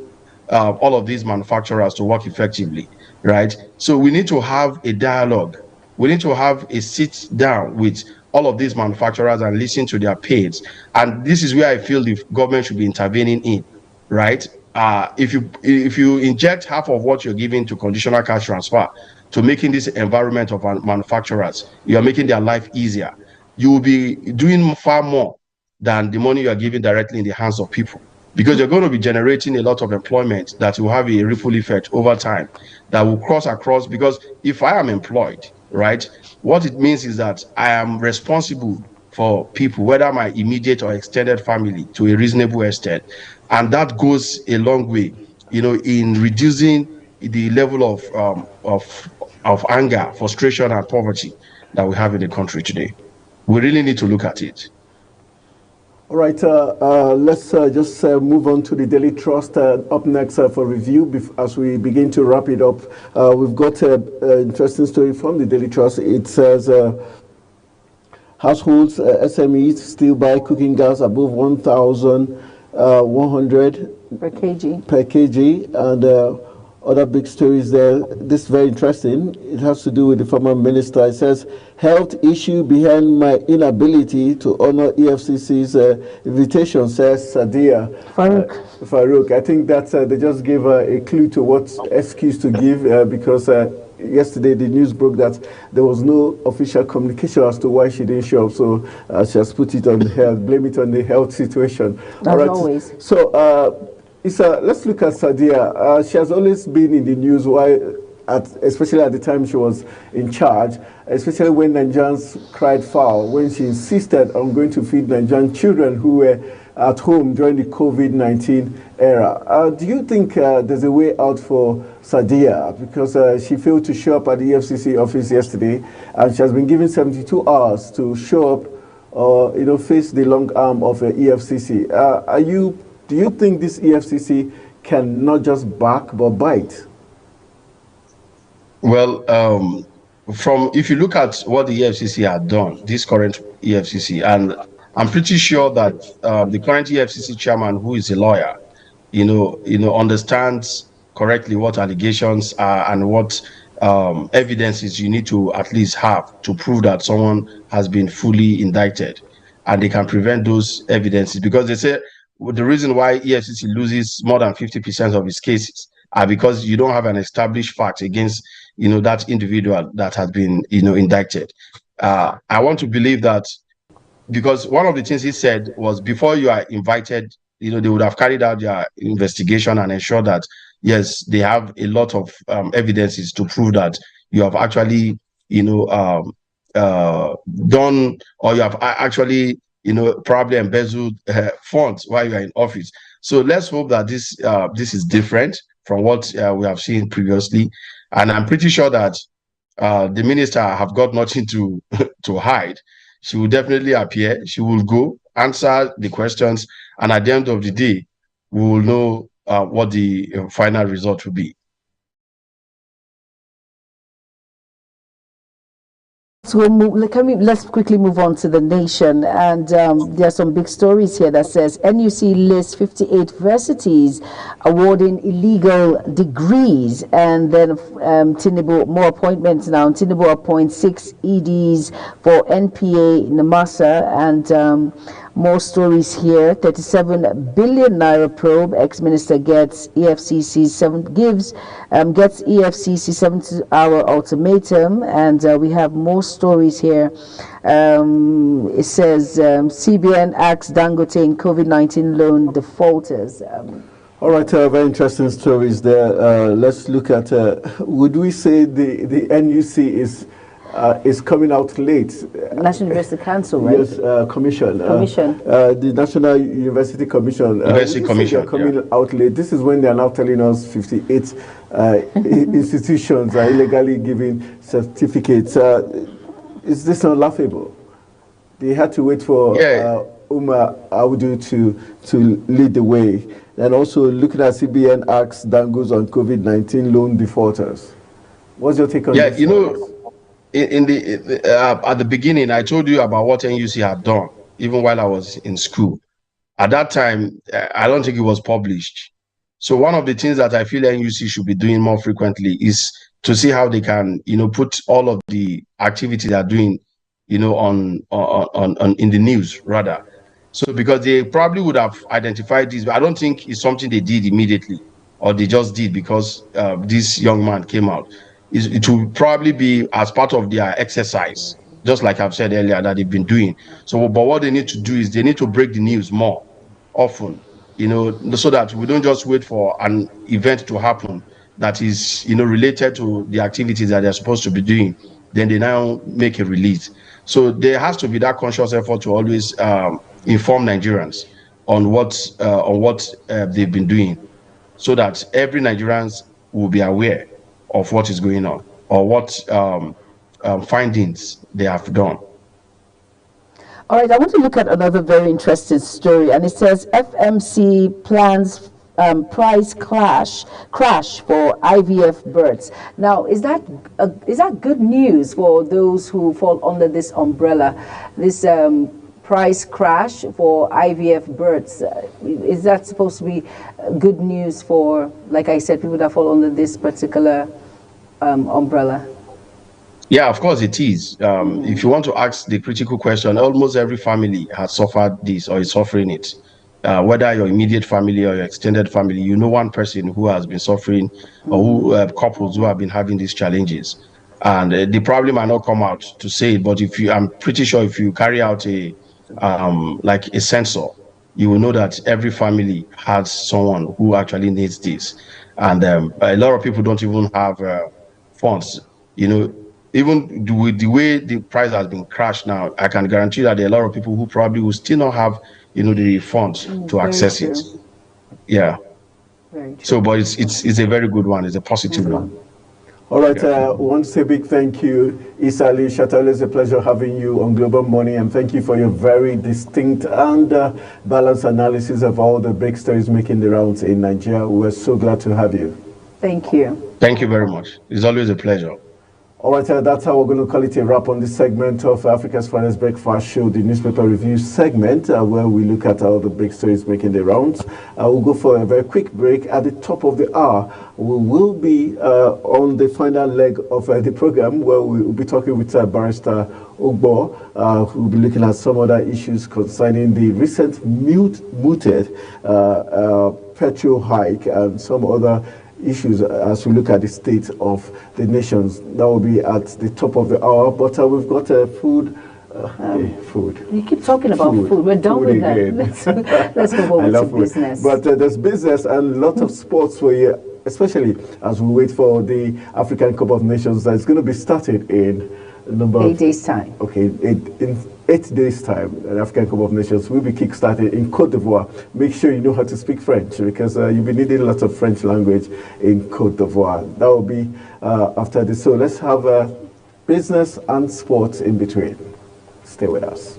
all of these manufacturers to work effectively, right? So we need to have a dialogue. We need to have a sit down with all of these manufacturers and listen to their pains. And this is where I feel the government should be intervening in, right? If you inject half of what you're giving to conditional cash transfer to making this environment of manufacturers, you're making their life easier. You will be doing far more than the money you are giving directly in the hands of people, because you're going to be generating a lot of employment that will have a ripple effect over time that will cross across. Because if I am employed, right, what it means is that I am responsible for people, whether my immediate or extended family, to a reasonable extent, and that goes a long way, in reducing the level of anger, frustration, and poverty that we have in the country today. We really need to look at it. All right, let's just move on to the Daily Trust up next for review. As we begin to wrap it up, we've got an interesting story from the Daily Trust. It says households, SMEs still buy cooking gas above 1,100 per kg, and other big stories there. This is very interesting. It has to do with the former minister. It says, health issue behind my inability to honor EFCC's invitation, says Sadia Farouk. I think that they just gave a clue to what excuse to give because yesterday the news broke that there was no official communication as to why she didn't show up. So she has put it on the health, blame it on the health situation. As always. So, let's look at Sadia. She has always been in the news. Why especially at the time she was in charge, especially when Nigerians cried foul, when she insisted on going to feed Nigerian children who were at home during the COVID-19 era. Do you think there's a way out for Sadiya? Because she failed to show up at the EFCC office yesterday, and she has been given 72 hours to show up or face the long arm of EFCC. Do you think this EFCC can not just bark but bite? Well, if you look at what the EFCC had done, this current EFCC, and I'm pretty sure that the current EFCC chairman, who is a lawyer, understands correctly what allegations are and what evidences you need to at least have to prove that someone has been fully indicted, and they can prevent those evidences, because they say the reason why EFCC loses more than 50% of its cases are because you don't have an established fact against that individual that has been indicted. I want to believe that, because one of the things he said was, before you are invited, they would have carried out their investigation and ensured that, yes, they have a lot of evidences to prove that you have actually, done, or you have actually, probably embezzled funds while you are in office. So let's hope that this is different from what we have seen previously. And I'm pretty sure that the minister have got nothing to hide. She will definitely appear. She will go, answer the questions, and at the end of the day, we will know what the final result will be. So let's quickly move on to The Nation, and there are some big stories here that says NUC lists 58 universities awarding illegal degrees, and then Tinubu, more appointments now. Tinubu appoints 6 EDs for NPA, Namasa, and more stories here. 37 billion naira probe. Ex-minister gets EFCC gets EFCC 72-hour ultimatum, and we have more stories here. It says CBN acts Dangote in COVID-19 loan defaulters. All right, very interesting stories there. Let's look at, would we say the NUC is coming out late? National University Council, right? Yes, Commission. The National University Commission. University Commission. Coming out late. This is when they are now telling us 58 institutions are illegally giving certificates. Is this not laughable? They had to wait for Umar Audu to lead the way. And also looking at CBN acts Dangote on COVID-19 loan defaulters. What's your take on this? At the beginning, I told you about what NUC had done, even while I was in school. At that time, I don't think it was published. So one of the things that I feel NUC should be doing more frequently is to see how they can, put all of the activity they're doing, on in the news rather. So because they probably would have identified this, but I don't think it's something they did immediately, or they just did because this young man came out. It will probably be as part of their exercise, just like I've said earlier, that they've been doing. So, but what they need to do is they need to break the news more often, so that we don't just wait for an event to happen that is, related to the activities that they're supposed to be doing. Then they now make a release. So there has to be that conscious effort to always inform Nigerians on what they've been doing, so that every Nigerian will be aware of what is going on, or what findings they have done. All right, I want to look at another very interesting story, and it says FMC plans price crash for IVF births. Now, is that good news for those who fall under this umbrella? This price crash for IVF births, is that supposed to be good news for, like I said, people that fall under this particular umbrella? Yeah, of course it is. If you want to ask the critical question, almost every family has suffered this or is suffering it. Whether your immediate family or your extended family, one person who has been suffering, or who couples who have been having these challenges. And they probably might not come out to say it, but I'm pretty sure if you carry out a sensor, you will know that every family has someone who actually needs this. And a lot of people don't even have funds. Even with the way the price has been crashed now, I can guarantee that there are a lot of people who probably will still not have, the funds to access it. Yeah. Very true. So, but it's a very good one. It's a positive one. All right, I want to say a big thank you, Issa Ali Shatta. It's a pleasure having you on Global Money, and thank you for your very distinct and balanced analysis of all the big stories making the rounds in Nigeria. We're so glad to have you. Thank you. Thank you very much. It's always a pleasure. All right, that's how we're going to call it a wrap on this segment of Africa's Finest Breakfast Show, the newspaper review segment, where we look at all the big stories making the rounds. We'll go for a very quick break. At the top of the hour, we will be on the final leg of the program, where we will be talking with Barrister Ogbo, who will be looking at some other issues concerning the recent mooted petrol hike and some other issues as we look at the state of the nations. That will be at the top of the hour. But we've got food. Food. You keep talking about food. We're done with that. Let's move over to business. But there's business and a lot of sports for you, especially as we wait for the African Cup of Nations that's going to be started in 8 days' time. Okay, in 8 days' time, the African Cup of Nations will be kick-started in Côte d'Ivoire. Make sure you know how to speak French, because you'll be needing lots of French language in Côte d'Ivoire. That will be after this. So let's have business and sports in between. Stay with us.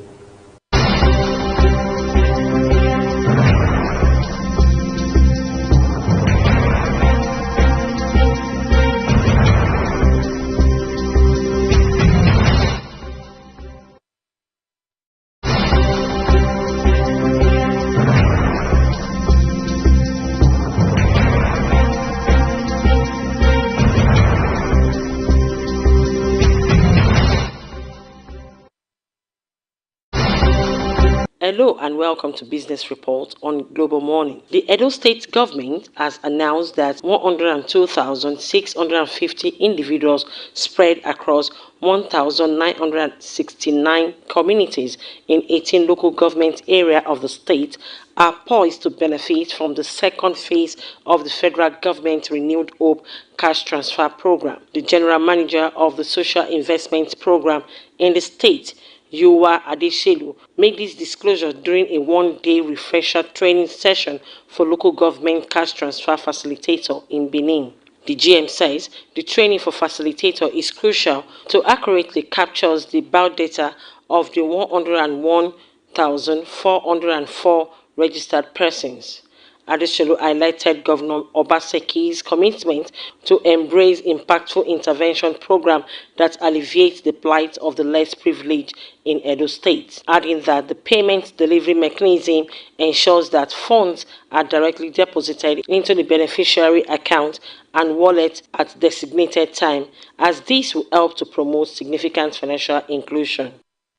Hello and welcome to Business Report on Global Morning. The Edo State government has announced that 102,650 individuals spread across 1,969 communities in 18 local government areas of the state are poised to benefit from the second phase of the federal government Renewed Hope Cash Transfer Program. The general manager of the Social Investment Program in the state, Yuwa Adeshelu, made this disclosure during a one-day refresher training session for local government cash transfer facilitator in Benin. The GM says the training for facilitator is crucial to accurately capture the biodata of the 101,404 registered persons. Adeshelu highlighted Governor Obaseki's commitment to embrace impactful intervention program that alleviates the plight of the less privileged in Edo State, adding that the payment delivery mechanism ensures that funds are directly deposited into the beneficiary account and wallet at designated time, as this will help to promote significant financial inclusion.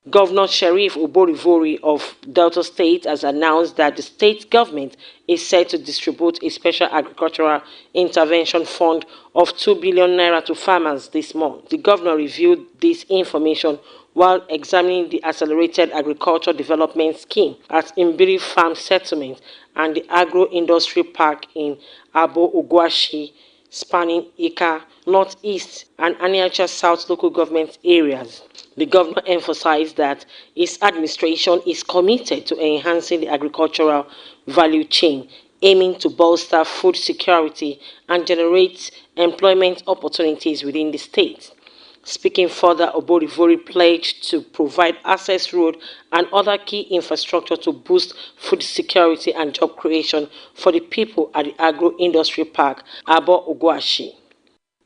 Governor Sheriff Oborivori of Delta State has announced that the state government is set to distribute a special agricultural intervention fund of 2 billion naira to farmers this month. The governor reviewed this information while examining the Accelerated Agriculture Development Scheme at Imbiri Farm Settlement and the Agro-Industry Park in Abo Ogwashi, spanning Ika, Northeast and Aniacha South local government areas. The governor emphasized that his administration is committed to enhancing the agricultural value chain, aiming to bolster food security and generate employment opportunities within the state. Speaking further, Oborivori pledged to provide access road and other key infrastructure to boost food security and job creation for the people at the Agro-Industry Park, Abo Ogwashi.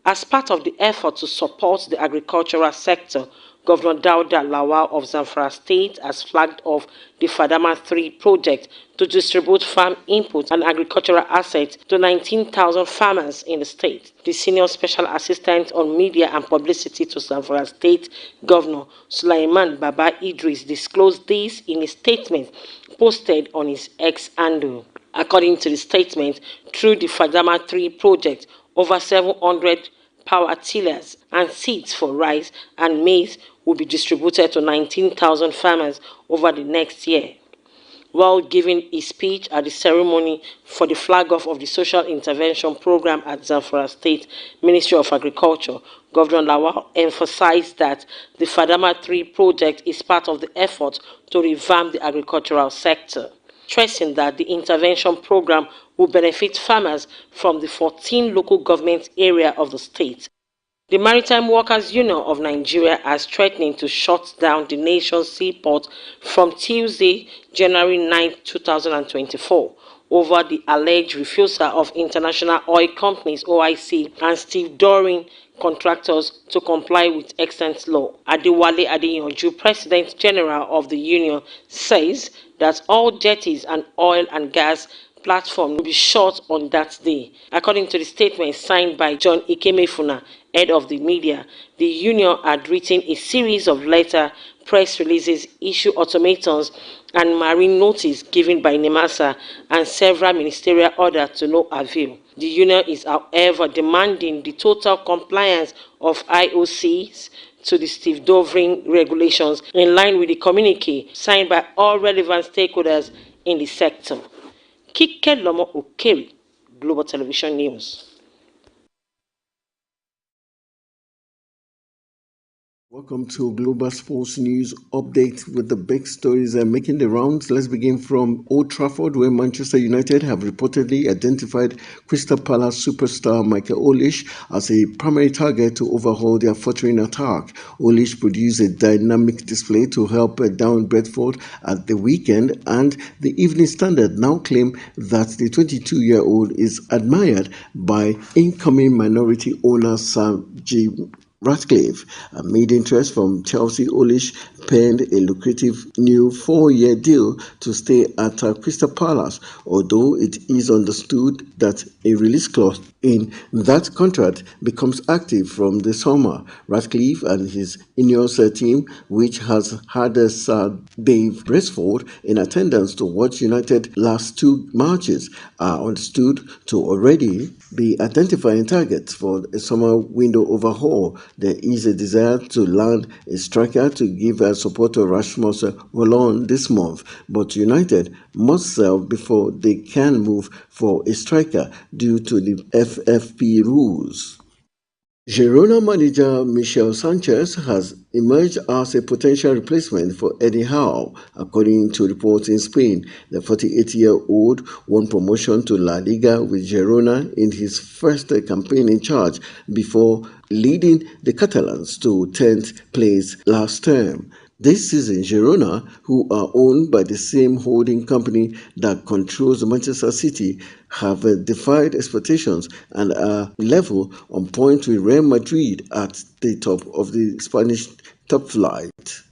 As part of the effort to support the agricultural sector, Governor Dauda Lawal of Zamfara State has flagged off the Fadama 3 project to distribute farm input and agricultural assets to 19,000 farmers in the state. The Senior Special Assistant on Media and Publicity to Zamfara State Governor Sulaiman Baba Idris disclosed this in a statement posted on his X handle. According to the statement, through the Fadama 3 project, over 700 power tillers and seeds for rice and maize will be distributed to 19,000 farmers over the next year. While giving a speech at the ceremony for the flag-off of the Social Intervention Program at Zamfara State Ministry of Agriculture, Governor Lawal emphasized that the Fadama 3 project is part of the effort to revamp the agricultural sector, stressing that the intervention program will benefit farmers from the 14 local government areas of the state. The Maritime Workers Union of Nigeria is threatening to shut down the nation's seaport from Tuesday, January 9, 2024, over the alleged refusal of International Oil Companies (OIC) and stevedoring contractors to comply with extant law. Adewale Adeyanju, President General of the union, says that all jetties and oil and gas platform will be shut on that day. According to the statement signed by John Ikemefuna, head of the media, the union had written a series of letters, press releases, issued ultimatums, and marine notice given by NEMASA and several ministerial orders to no avail. The union is, however, demanding the total compliance of IOCs to the stevedoring regulations in line with the communique signed by all relevant stakeholders in the sector. Kike Lomo Okeri, Global Television News. Welcome to Global Sports News Update with the big stories making the rounds. Let's begin from Old Trafford, where Manchester United have reportedly identified Crystal Palace superstar Michael Olise as a primary target to overhaul their faltering attack. Olise produced a dynamic display to help down Brentford at the weekend, and the Evening Standard now claim that the 22-year-old is admired by incoming minority owner Sir Jim Ratcliffe. Amid interest from Chelsea, Olise penned a lucrative new 4-year deal to stay at Crystal Palace, although it is understood that a release clause in that contract becomes active from the summer. Ratcliffe and his Ineos team, which has had Sir Dave Brailsford in attendance to watch United last 2 matches, are understood to already be identifying targets for a summer window overhaul. There is a desire to land a striker to give support to Rasmus Hojlund this month, but United must sell before they can move for a striker due to the FFP rules. Girona manager Michel Sanchez has emerged as a potential replacement for Eddie Howe, according to reports in Spain. The 48-year-old won promotion to La Liga with Girona in his first campaign in charge before leading the Catalans to 10th place last term. This season, Girona, who are owned by the same holding company that controls Manchester City, have defied expectations and are level on points with Real Madrid at the top of the Spanish top flight.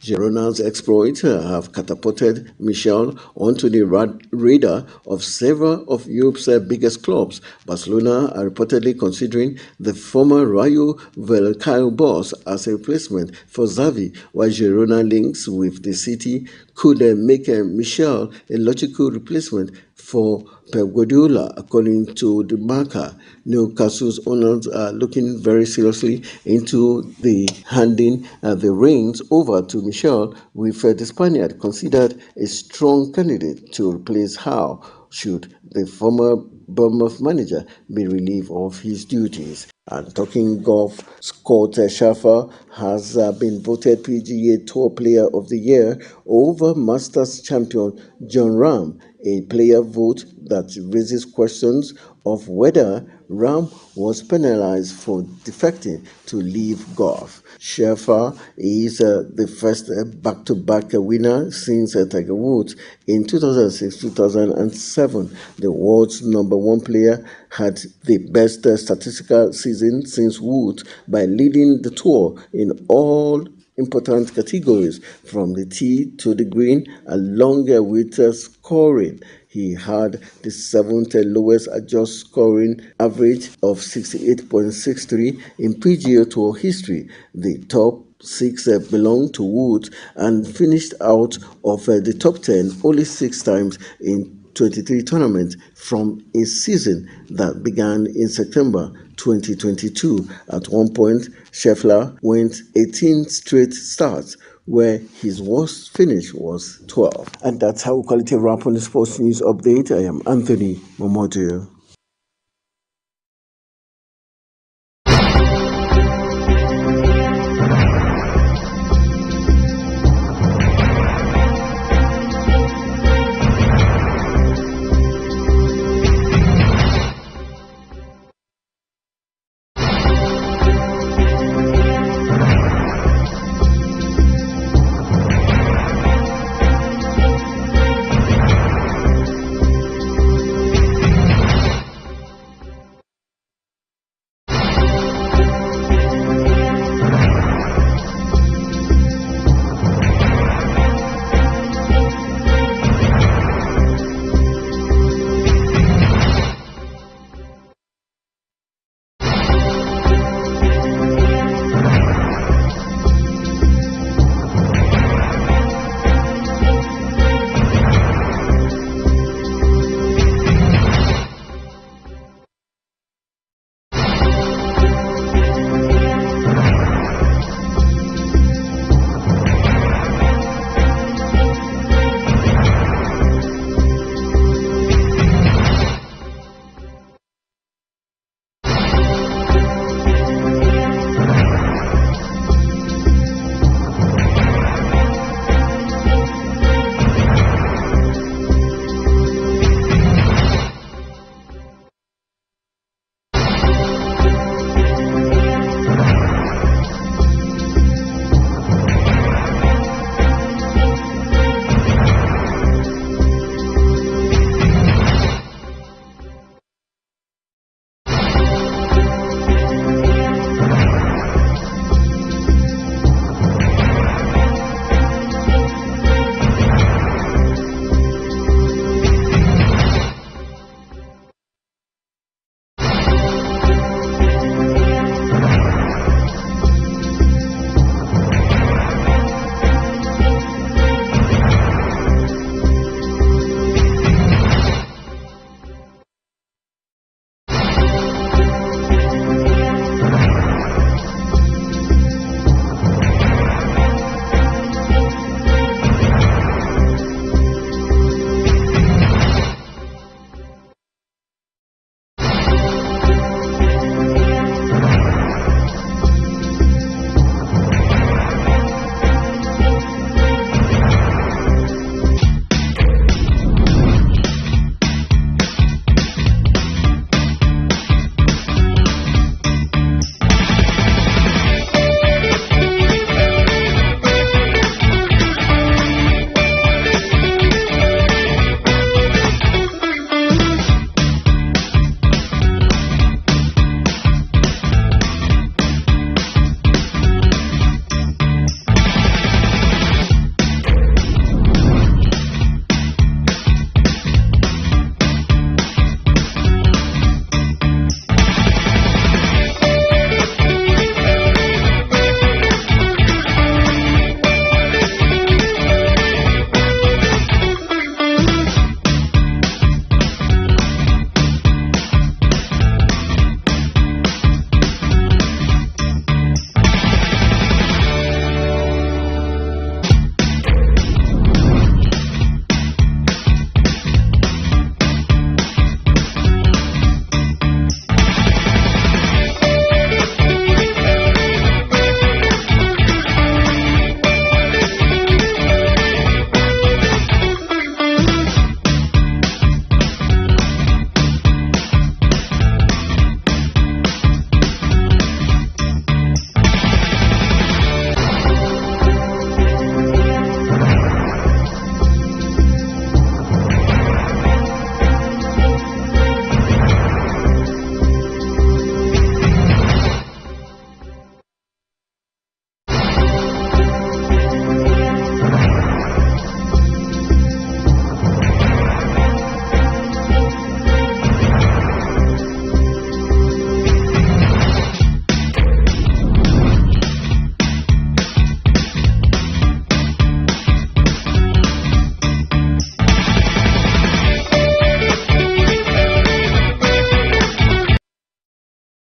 Girona's exploits have catapulted Michel onto the radar of several of Europe's biggest clubs. Barcelona are reportedly considering the former Rayo Vallecano boss as a replacement for Xavi, while Girona links with the city could make Michel a logical replacement for Pep Guardiola, according to the Marca. Newcastle's owners are looking very seriously into the handing the reins over to Michel, with the Spaniard considered a strong candidate to replace Howe should the former Bournemouth manager be relieved of his duties. And talking golf, Scott Scheffler has been voted PGA Tour Player of the Year over Masters champion Jon Rahm, a player vote that raises questions of whether Rahm was penalized for defecting to LIV Golf. Scheffler is the first back-to-back winner since Tiger Woods in 2006-2007. The world's #1 player had the best statistical season since Woods by leading the tour in all important categories from the tee to the green, along with scoring. He had the 7th lowest adjusted scoring average of 68.63 in PGA Tour history. The top 6 belonged to Woods and finished out of the top 10 only 6 times in 23 tournaments from a season that began in September 2022. At one point, Scheffler went 18 straight starts where his worst finish was 12th. And that's how we call it a wrap on the Sports News Update. I am Anthony Momodu.